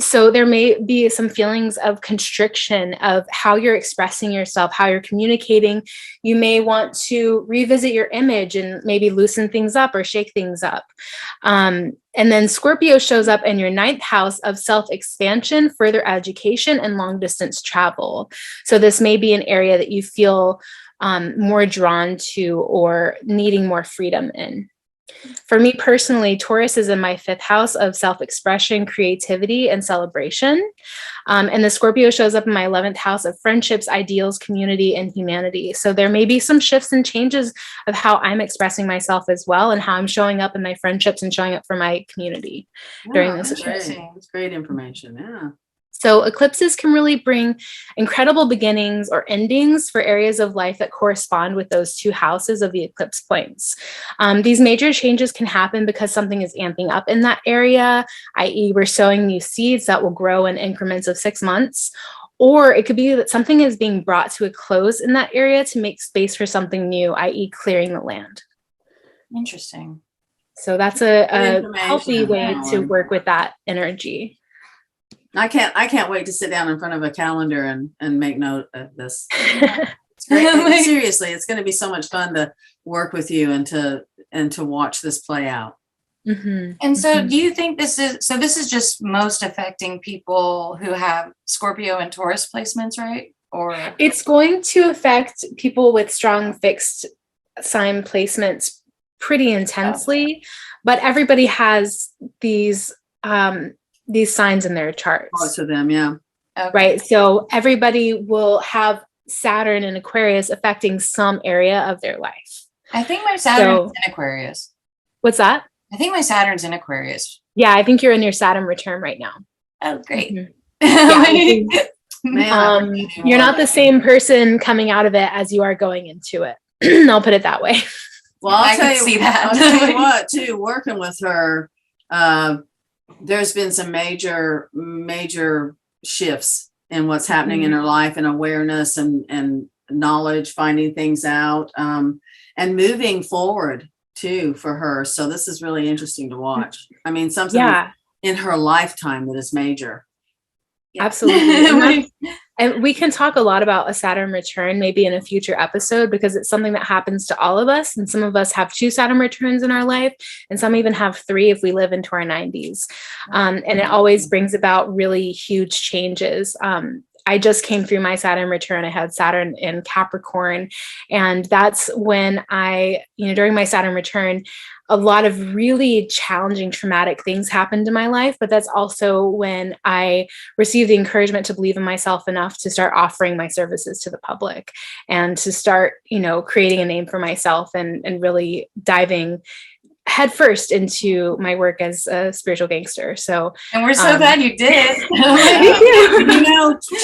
So there may be some feelings of constriction of how you're expressing yourself, how you're communicating. You may want to revisit your image and maybe loosen things up or shake things up. And then Scorpio shows up in your ninth house of self-expansion, further education, and long-distance travel. So this may be an area that you feel more drawn to or needing more freedom in. For me personally, Taurus is in my fifth house of self-expression, creativity, and celebration. And the Scorpio shows up in my 11th house of friendships, ideals, community, and humanity. So there may be some shifts and changes of how I'm expressing myself as well, and how I'm showing up in my friendships and showing up for my community during this eclipse. That's great information. Yeah. So eclipses can really bring incredible beginnings or endings for areas of life that correspond with those two houses of the eclipse points. These major changes can happen because something is amping up in that area, i.e. we're sowing new seeds that will grow in increments of 6 months. Or it could be that something is being brought to a close in that area to make space for something new, i.e. clearing the land. Interesting. So that's a healthy way to work with that energy. I can't wait to sit down in front of a calendar and make note of this. It's great. Seriously, it's going to be so much fun to work with you and to watch this play out. And so do you think this is just most affecting people who have Scorpio and Taurus placements, right? or? It's going to affect people with strong fixed sign placements pretty intensely, but everybody has these signs in their charts. Parts of them, yeah. Okay. Right. So everybody will have Saturn and Aquarius affecting some area of their life. I think my Saturn's in Aquarius. What's that? I think my Saturn's in Aquarius. Yeah, I think you're in your Saturn return right now. Oh, great. Mm-hmm. Yeah, you're not the same person coming out of it as you are going into it. I'll put it that way. Well, I'll tell you what, too, working with her, there's been some major shifts in what's happening in her life, and awareness and knowledge, finding things out, and moving forward too for her. So this is really interesting to watch. I mean, something in her lifetime that is major. Absolutely. And we can talk a lot about a Saturn return maybe in a future episode, because it's something that happens to all of us. And some of us have 2 Saturn returns in our life, and some even have 3 if we live into our 90s. And it always brings about really huge changes. I just came through my Saturn return. I had Saturn in Capricorn. And that's when during my Saturn return, a lot of really challenging, traumatic things happened in my life. But that's also when I received the encouragement to believe in myself enough to start offering my services to the public, and to start, creating a name for myself and really diving headfirst into my work as a spiritual gangster. So, and we're so glad you did.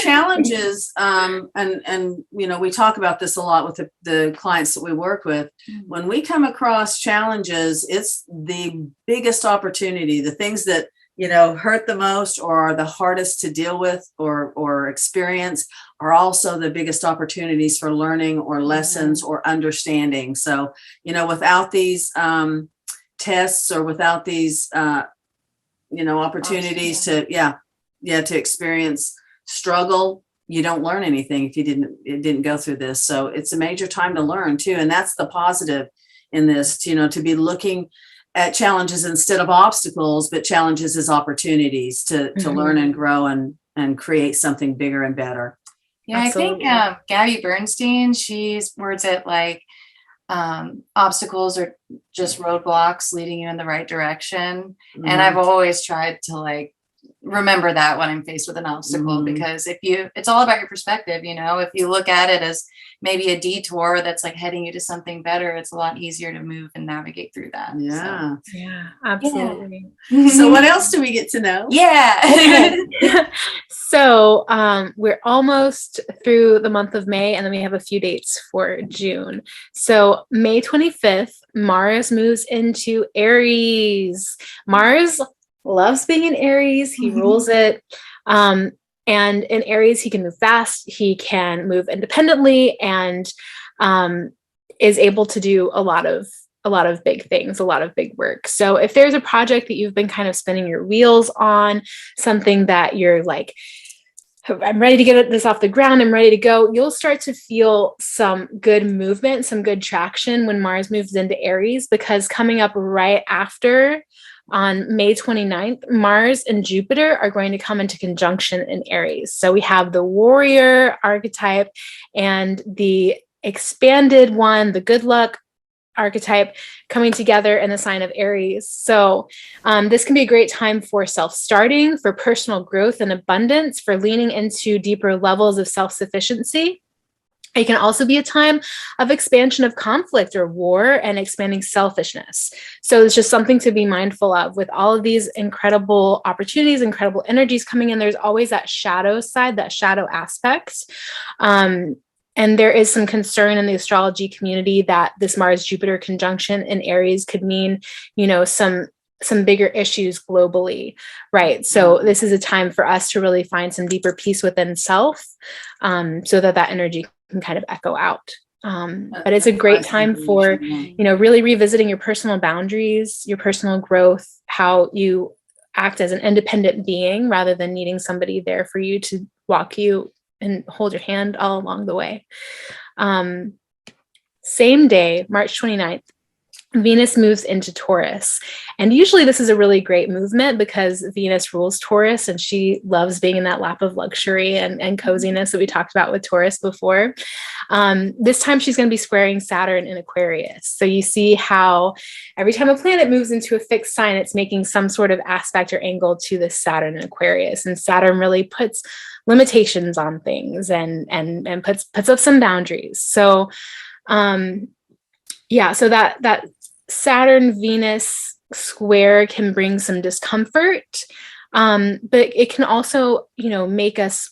Challenges, and we talk about this a lot with the clients that we work with. When we come across challenges, it's the biggest opportunity. The things that hurt the most or are the hardest to deal with or experience are also the biggest opportunities for learning or lessons or understanding. So, without these tests, or without these opportunities to experience struggle, you don't learn anything if you didn't go through this. So it's a major time to learn too, and that's the positive in this, to be looking at challenges instead of obstacles, but challenges as opportunities to learn and grow and create something bigger and better. Yeah, absolutely. I think Gabby Bernstein, she's words it like obstacles are just roadblocks leading you in the right direction. And I've always tried to remember that when I'm faced with an obstacle, because it's all about your perspective. If you look at it as maybe a detour that's heading you to something better, it's a lot easier to move and navigate through that. Yeah, absolutely. So what else do we get to know? So we're almost through the month of May, and then we have a few dates for June. So May 25th, Mars moves into Aries. Mars loves being in Aries. He rules it. And in Aries, he can move fast. He can move independently, and is able to do a lot of big things, a lot of big work. So if there's a project that you've been kind of spinning your wheels on, something that you're like, I'm ready to get this off the ground, I'm ready to go, you'll start to feel some good movement, some good traction when Mars moves into Aries, because coming up right after, on May 29th, Mars and Jupiter are going to come into conjunction in Aries. So we have the warrior archetype and the expanded one, the good luck archetype, coming together in the sign of Aries. So this can be a great time for self-starting, for personal growth and abundance, for leaning into deeper levels of self-sufficiency. It can also be a time of expansion of conflict or war and expanding selfishness. So it's just something to be mindful of with all of these incredible opportunities, incredible energies coming in. There's always that shadow side, that shadow aspect. And there is some concern in the astrology community that this Mars-Jupiter conjunction in Aries could mean, some bigger issues globally, right? So this is a time for us to really find some deeper peace within self, so that energy can kind of echo out. But it's a great time for, really revisiting your personal boundaries, your personal growth, how you act as an independent being rather than needing somebody there for you to walk you and hold your hand all along the way. Same day, March 29th, Venus moves into Taurus. And usually this is a really great movement because Venus rules Taurus and she loves being in that lap of luxury and coziness that we talked about with Taurus before. This time she's going to be squaring Saturn in Aquarius. So you see how every time a planet moves into a fixed sign, it's making some sort of aspect or angle to this Saturn in Aquarius. And Saturn really puts limitations on things and puts up some boundaries. So so that Saturn Venus square can bring some discomfort, but it can also, make us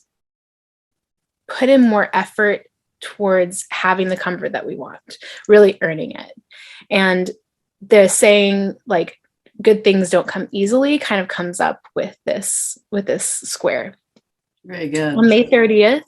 put in more effort towards having the comfort that we want, really earning it. And the saying, like, good things don't come easily kind of comes up with this square. Very good. On May 30th,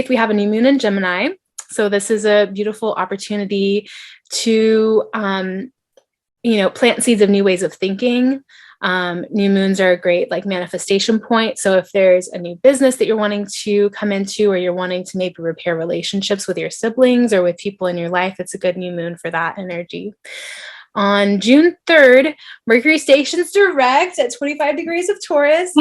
we have a new moon in Gemini. So this is a beautiful opportunity to, plant seeds of new ways of thinking. New moons are a great manifestation point. So if there's a new business that you're wanting to come into, or you're wanting to maybe repair relationships with your siblings or with people in your life, it's a good new moon for that energy. On June 3rd, Mercury stations direct at 25 degrees of Taurus. So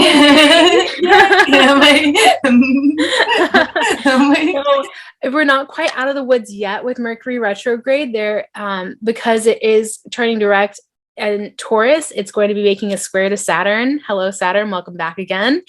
we're not quite out of the woods yet with Mercury retrograde there, because it is turning direct. And Taurus, it's going to be making a square to Saturn. Hello, Saturn. Welcome back again.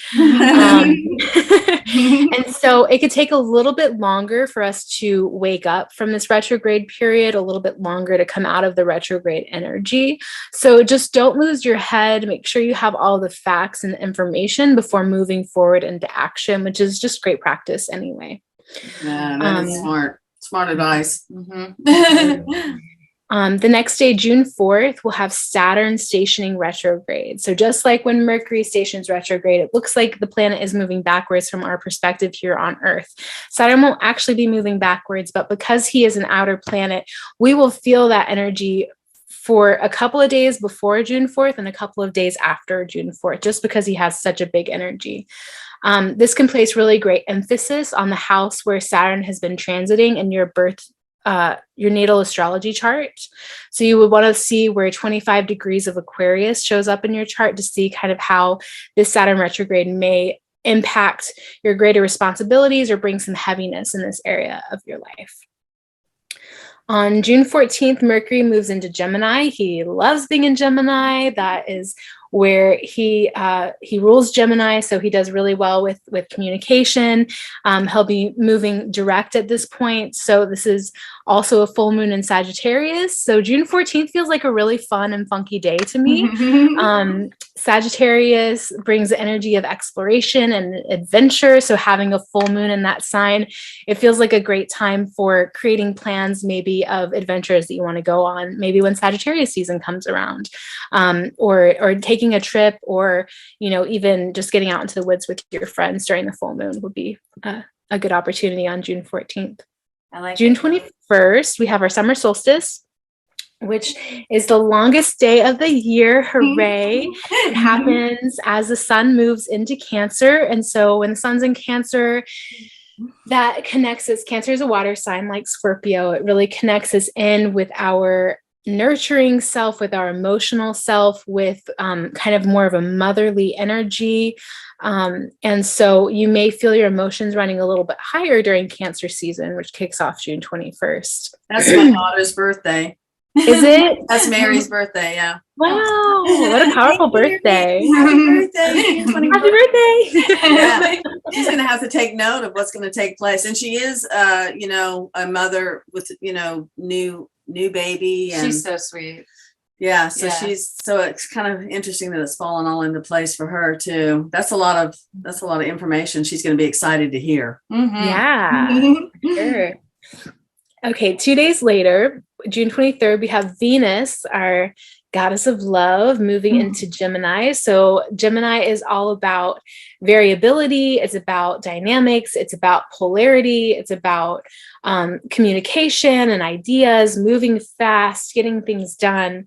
And so it could take a little bit longer for us to wake up from this retrograde period, a little bit longer to come out of the retrograde energy. So just don't lose your head. Make sure you have all the facts and information before moving forward into action, which is just great practice anyway. Yeah, that is smart. Smart advice. Mm-hmm. The next day, June 4th, we'll have Saturn stationing retrograde. So just like when Mercury stations retrograde, it looks like the planet is moving backwards from our perspective here on Earth. Saturn won't actually be moving backwards, but because he is an outer planet, we will feel that energy for a couple of days before June 4th and a couple of days after June 4th, just because he has such a big energy. This can place really great emphasis on the house where Saturn has been transiting in your your natal astrology chart. So you would want to see where 25 degrees of Aquarius shows up in your chart to see kind of how this Saturn retrograde may impact your greater responsibilities or bring some heaviness in this area of your life. On June 14th, Mercury moves into Gemini. He loves being in Gemini. That is where he rules Gemini, so he does really well with communication. He'll be moving direct at this point. So this is also a full moon in Sagittarius. So June 14th feels like a really fun and funky day to me. Sagittarius brings the energy of exploration and adventure. So having a full moon in that sign, it feels like a great time for creating plans maybe of adventures that you want to go on, maybe when Sagittarius season comes around, or taking a trip, or even just getting out into the woods with your friends during the full moon would be a good opportunity on June 14th. I like June it. 21st, we have our summer solstice, which is the longest day of the year. Hooray. It happens as the sun moves into Cancer. And so when the sun's in Cancer, that connects us. Cancer is a water sign like Scorpio. It really connects us in with our nurturing self, with our emotional self, with kind of more of a motherly energy. And so you may feel your emotions running a little bit higher during Cancer season, which kicks off June 21st. That's my daughter's birthday. Is it? That's Mary's birthday, yeah. Wow, what a powerful birthday. Happy birthday. Happy birthday. Yeah. She's going to have to take note of what's going to take place. And she is, a mother with, new baby. And She's so sweet. yeah. So Yeah. it's kind of interesting that it's fallen all into place for her too. That's a lot of information she's going to be excited to hear. Mm-hmm. Yeah, sure. Okay, 2 days later, June 23rd, we have Venus, our goddess of love, moving into Gemini. So Gemini is all about variability. It's about dynamics. It's about polarity. It's about communication and ideas, moving fast, getting things done,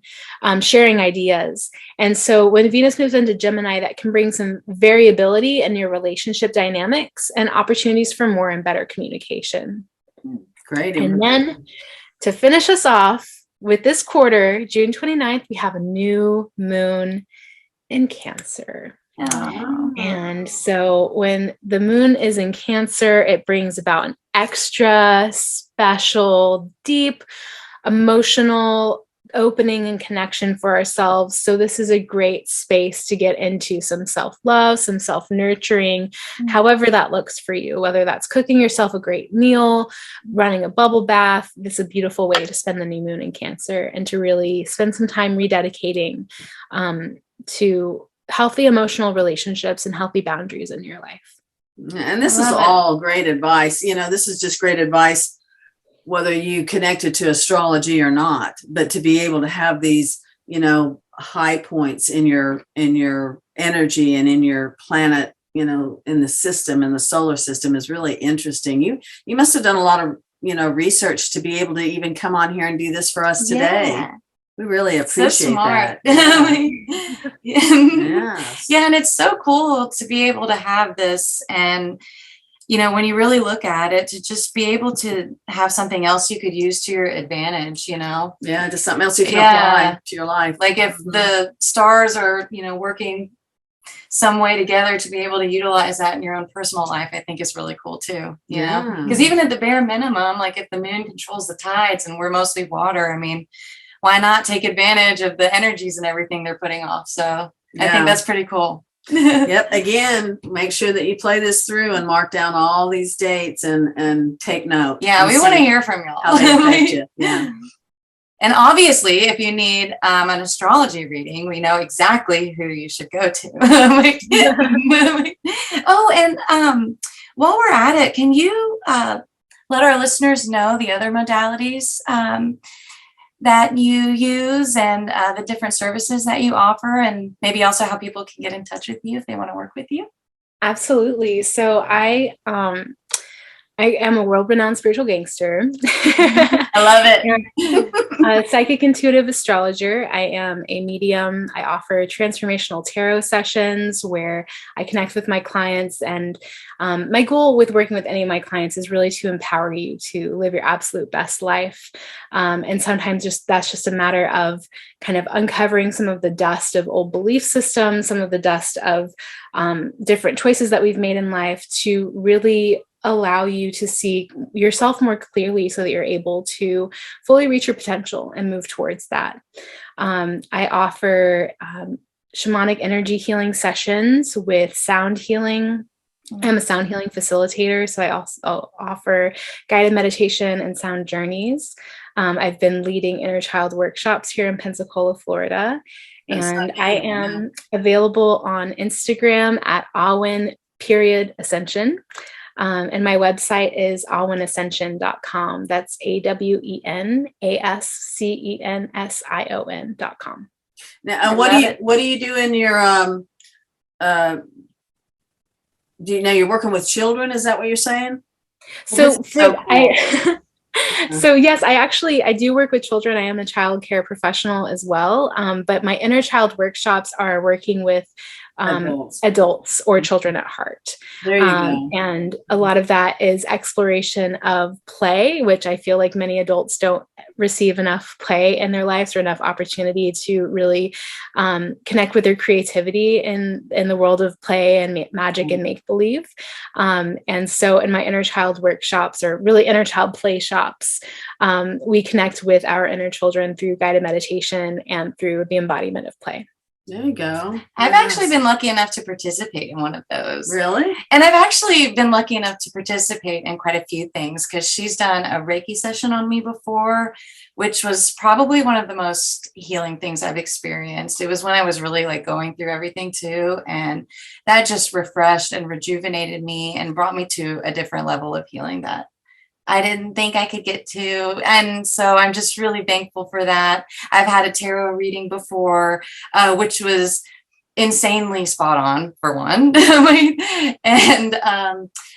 sharing ideas. And so when Venus moves into Gemini, that can bring some variability in your relationship dynamics and opportunities for more and better communication. Great. And then to finish us off, with this quarter, June 29th, we have a new moon in Cancer. Oh. And so when the moon is in Cancer, it brings about an extra special, deep, emotional opening and connection for ourselves. So this is a great space to get into some self-love, some self-nurturing, however that looks for you, whether that's cooking yourself a great meal, running a bubble bath. This is a beautiful way to spend the new moon in Cancer and to really spend some time rededicating to healthy emotional relationships and healthy boundaries in your life. And this is all great advice. This is just great advice, whether you connected to astrology or not, but to be able to have these, high points in your energy and in your planet, in the system, in the solar system is really interesting. You must have done a lot of, research to be able to even come on here and do this for us today. Yeah. We really appreciate that. Yeah, and it's so cool to be able to have this, and when you really look at it, to just be able to have something else you could use to your advantage, Yeah, just something else you can apply to your life. Like if the stars are, working some way together to be able to utilize that in your own personal life, I think is really cool too. You know, because even at the bare minimum, like if the moon controls the tides and we're mostly water, I mean, why not take advantage of the energies and everything they're putting off? So I think that's pretty cool. Yep. Again, make sure that you play this through and mark down all these dates and take note. Yeah, we want to hear from y'all. How they affect you. Yeah. And obviously, if you need an astrology reading, we know exactly who you should go to. Oh, and while we're at it, can you let our listeners know the other modalities that you use and the different services that you offer, and maybe also how people can get in touch with you if they want to work with you? Absolutely. So I am a world-renowned spiritual gangster. I love it. A psychic intuitive astrologer. I am a medium. I offer transformational tarot sessions where I connect with my clients. And my goal with working with any of my clients is really to empower you to live your absolute best life. And sometimes that's just a matter of kind of uncovering some of the dust of old belief systems, some of the dust of different choices that we've made in life to really allow you to see yourself more clearly so that you're able to fully reach your potential and move towards that. I offer shamanic energy healing sessions with sound healing. I'm a sound healing facilitator, so I also offer guided meditation and sound journeys. I've been leading inner child workshops here in Pensacola, Florida, and I am available on Instagram at Awen_ascension. And my website is awenascension.com. That's AWENASCENSION.com. Now, what do you do in your do you know you're working with children? Is that what you're saying? So yes, I do work with children. I am a child care professional as well. But my inner child workshops are working with adults or children at heart. There you go. And a lot of that is exploration of play, which I feel like many adults don't receive enough play in their lives or enough opportunity to really connect with their creativity in the world of play and magic and make-believe. And so in my inner child workshops, or really inner child play shops, we connect with our inner children through guided meditation and through the embodiment of play. There you go. I've actually been lucky enough to participate in one of those. Really? And I've actually been lucky enough to participate in quite a few things, because she's done a reiki session on me before, which was probably one of the most healing things I've experienced. It was when I was really like going through everything too. And that just refreshed and rejuvenated me and brought me to a different level of healing that I didn't think I could get to. And so I'm just really thankful for that. I've had a tarot reading before, which was insanely spot on for one. And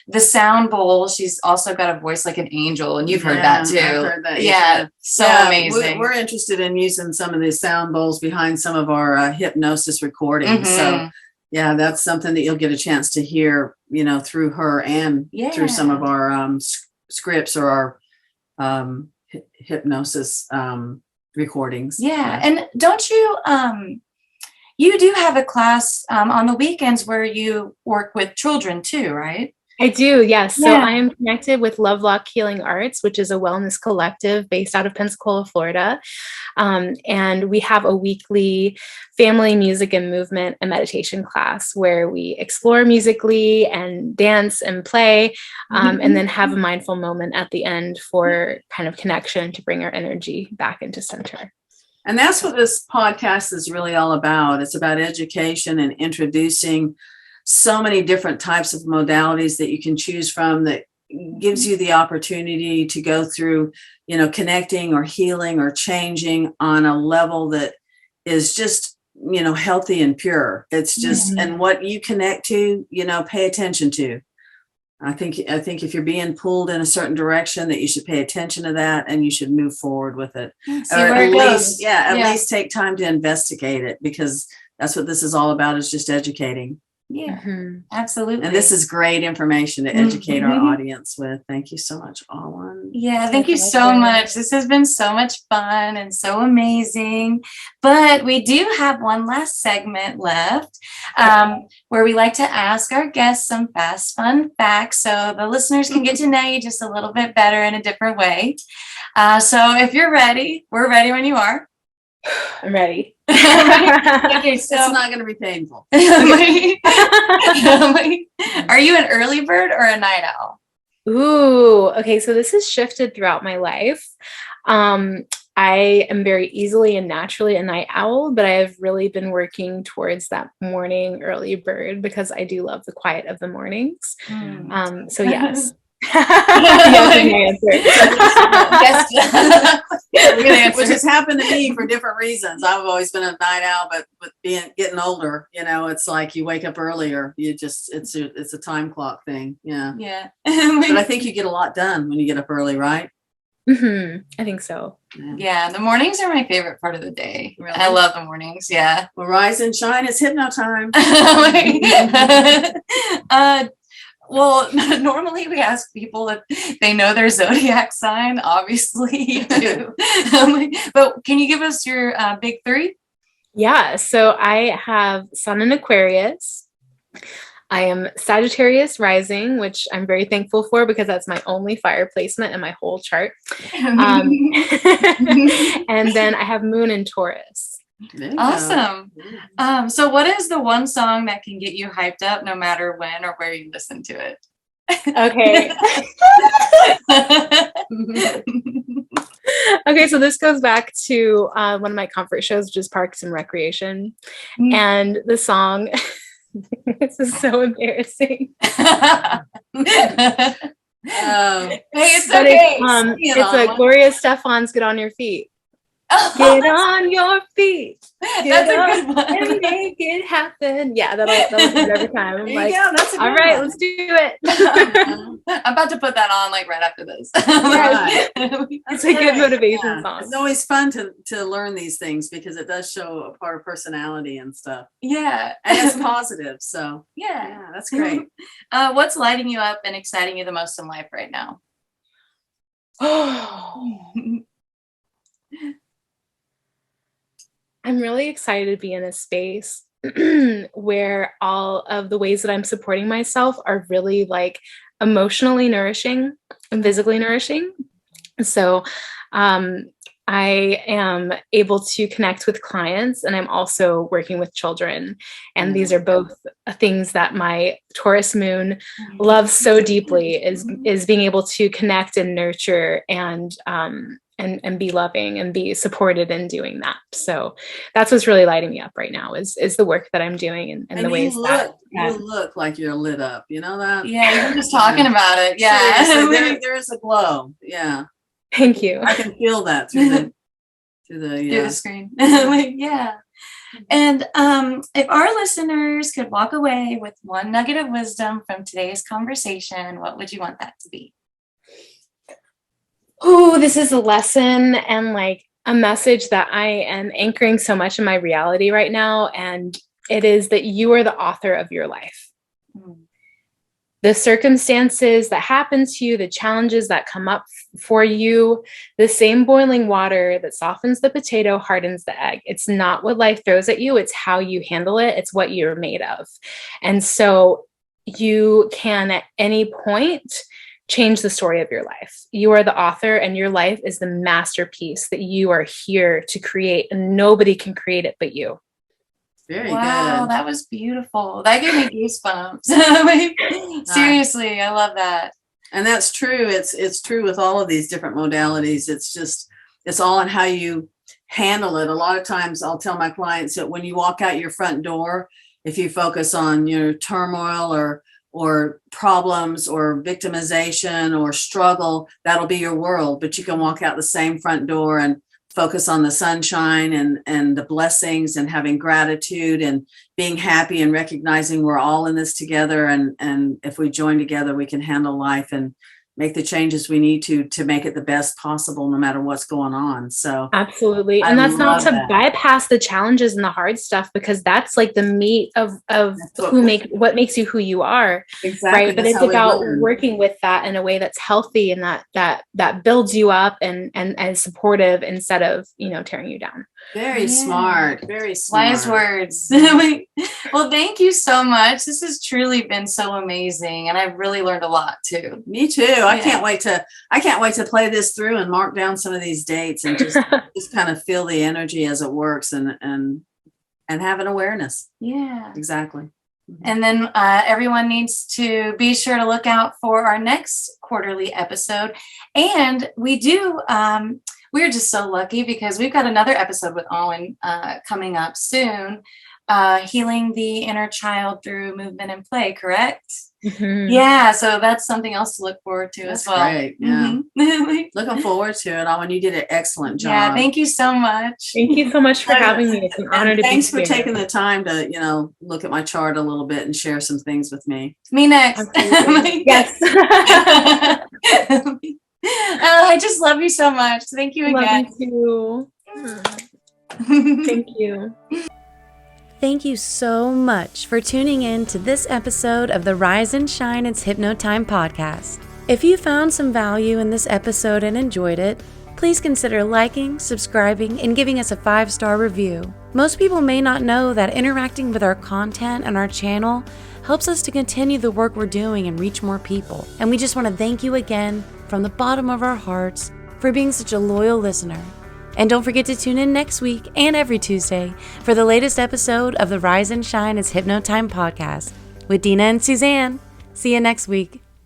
the sound bowl, she's also got a voice like an angel, and you've heard that too. I've heard that. Yeah, so amazing. We're interested in using some of these sound bowls behind some of our hypnosis recordings. So yeah, that's something that you'll get a chance to hear, through her and through some of our scripts or our hypnosis recordings. Yeah. And don't you, you do have a class on the weekends where you work with children too, right? I do, yes. So Yeah. I am connected with Lovelock Healing Arts, which is a wellness collective based out of Pensacola, Florida. And we have a weekly family music and movement and meditation class where we explore musically and dance and play, and then have a mindful moment at the end for kind of connection to bring our energy back into center. And that's what this podcast is really all about. It's about education and introducing so many different types of modalities that you can choose from that gives you the opportunity to go through, connecting or healing or changing on a level that is just, healthy and pure. It's just, and what you connect to, pay attention to. I think if you're being pulled in a certain direction, that you should pay attention to that and you should move forward with it. See where it goes. At least take time to investigate it, because that's what this is all about, is just educating. Yeah, absolutely. And this is great information to educate our audience with. Thank you so much, Awen. Yeah, thank you so much. This has been so much fun and so amazing. But we do have one last segment left, where we like to ask our guests some fast, fun facts so the listeners can get to know you just a little bit better in a different way. So if you're ready, we're ready when you are. I'm ready. Okay, so it's not going to be painful. Are you an early bird or a night owl? Ooh, okay. So this has shifted throughout my life. I am very easily and naturally a night owl, but I have really been working towards that morning early bird because I do love the quiet of the mornings. So yes. Which has happened to me for different reasons. I've always been a night owl, but with getting older, it's like you wake up earlier. It's a time clock thing. Yeah. But I think you get a lot done when you get up early, right? I think so. Yeah, the mornings are my favorite part of the day. Really? I love the mornings. Yeah. Well, rise and shine. It's hypno time. Well, normally we ask people if they know their zodiac sign. Obviously, you do. But can you give us your big three? Yeah. So I have Sun in Aquarius. I am Sagittarius rising, which I'm very thankful for because that's my only fire placement in my whole chart. And then I have Moon in Taurus. Awesome. So what is the one song that can get you hyped up no matter when or where you listen to it? Okay. Okay, so this goes back to one of my comfort shows, which is Parks and Recreation. And the song, this is so embarrassing. Hey, it's okay. It's a Gloria Estefan's Get On Your Feet. Get on your feet. That's a good one. And make it happen. Yeah, that'll do it every time. I'm like, that's a good all right, one. let's do it. I'm about to put that on right after this. It's a good motivation song. It's always fun to learn these things because it does show a part of personality and stuff. Yeah. And it's positive. So yeah, that's great. What's lighting you up and exciting you the most in life right now? I'm really excited to be in a space where all of the ways that I'm supporting myself are really like emotionally nourishing and physically nourishing. So I am able to connect with clients, and I'm also working with children. And these are both things that my Taurus moon loves so deeply, is being able to connect and nurture and be loving and be supported in doing that. So that's what's really lighting me up right now is the work that I'm doing and the ways that you look like you're lit up. You know that? Yeah, you're just talking about it. Yeah. There is a glow. Yeah. Thank you. I can feel that through the screen. Yeah. And if our listeners could walk away with one nugget of wisdom from today's conversation, what would you want that to be? Oh, this is a lesson and like a message that I am anchoring so much in my reality right now. And it is that you are the author of your life. the circumstances that happen to you, the challenges that come up for you, the same boiling water that softens the potato hardens the egg. It's not what life throws at you. It's how you handle it. It's what you're made of. And so you can at any point change the story of your life. You are the author, and your life is the masterpiece that you are here to create, and nobody can create it but you. Very Wow, good. that was beautiful. That gave me goosebumps. Seriously, I love that. And that's true. It's true with all of these different modalities. It's all in how you handle it. A lot of times I'll tell my clients that when you walk out your front door, if you focus on your turmoil or problems or victimization or struggle, that'll be your world. But you can walk out the same front door and focus on the sunshine and the blessings and having gratitude and being happy and recognizing we're all in this together. And if we join together, we can handle life and make the changes we need to make it the best possible, no matter what's going on. So absolutely. And that's not to bypass the challenges and the hard stuff, because that's like the meat of what makes you who you are. Exactly. Right. But it's about working with that in a way that's healthy and that builds you up and supportive instead of, tearing you down. Very smart. Very smart. Wise words. Well, thank you so much. This has truly been so amazing, and I've really learned a lot too. Me too. Yeah. I can't wait to play this through and mark down some of these dates and just kind of feel the energy as it works and have an awareness. Yeah. Exactly. And then everyone needs to be sure to look out for our next quarterly episode. And we're just so lucky because we've got another episode with Awen coming up soon, healing the inner child through movement and play, correct? Mm-hmm. Yeah, so that's something else to look forward to as well. Great. Yeah. Mm-hmm. Looking forward to it, Awen. You did an excellent job. Yeah, thank you so much. Thank you so much for having me. It's an honor to be here. Thanks for taking the time to, look at my chart a little bit and share some things with me. Me next. Yes. I just love you so much. Thank you again. Love you too. Thank you. Thank you so much for tuning in to this episode of the Rise and Shine It's Hypno Time podcast. If you found some value in this episode and enjoyed it, please consider liking, subscribing, and giving us a 5-star review. Most people may not know that interacting with our content and our channel helps us to continue the work we're doing and reach more people. And we just want to thank you again from the bottom of our hearts for being such a loyal listener. And don't forget to tune in next week and every Tuesday for the latest episode of the Rise and Shine It's Hypno Time podcast with Deana and Suzanne. See you next week.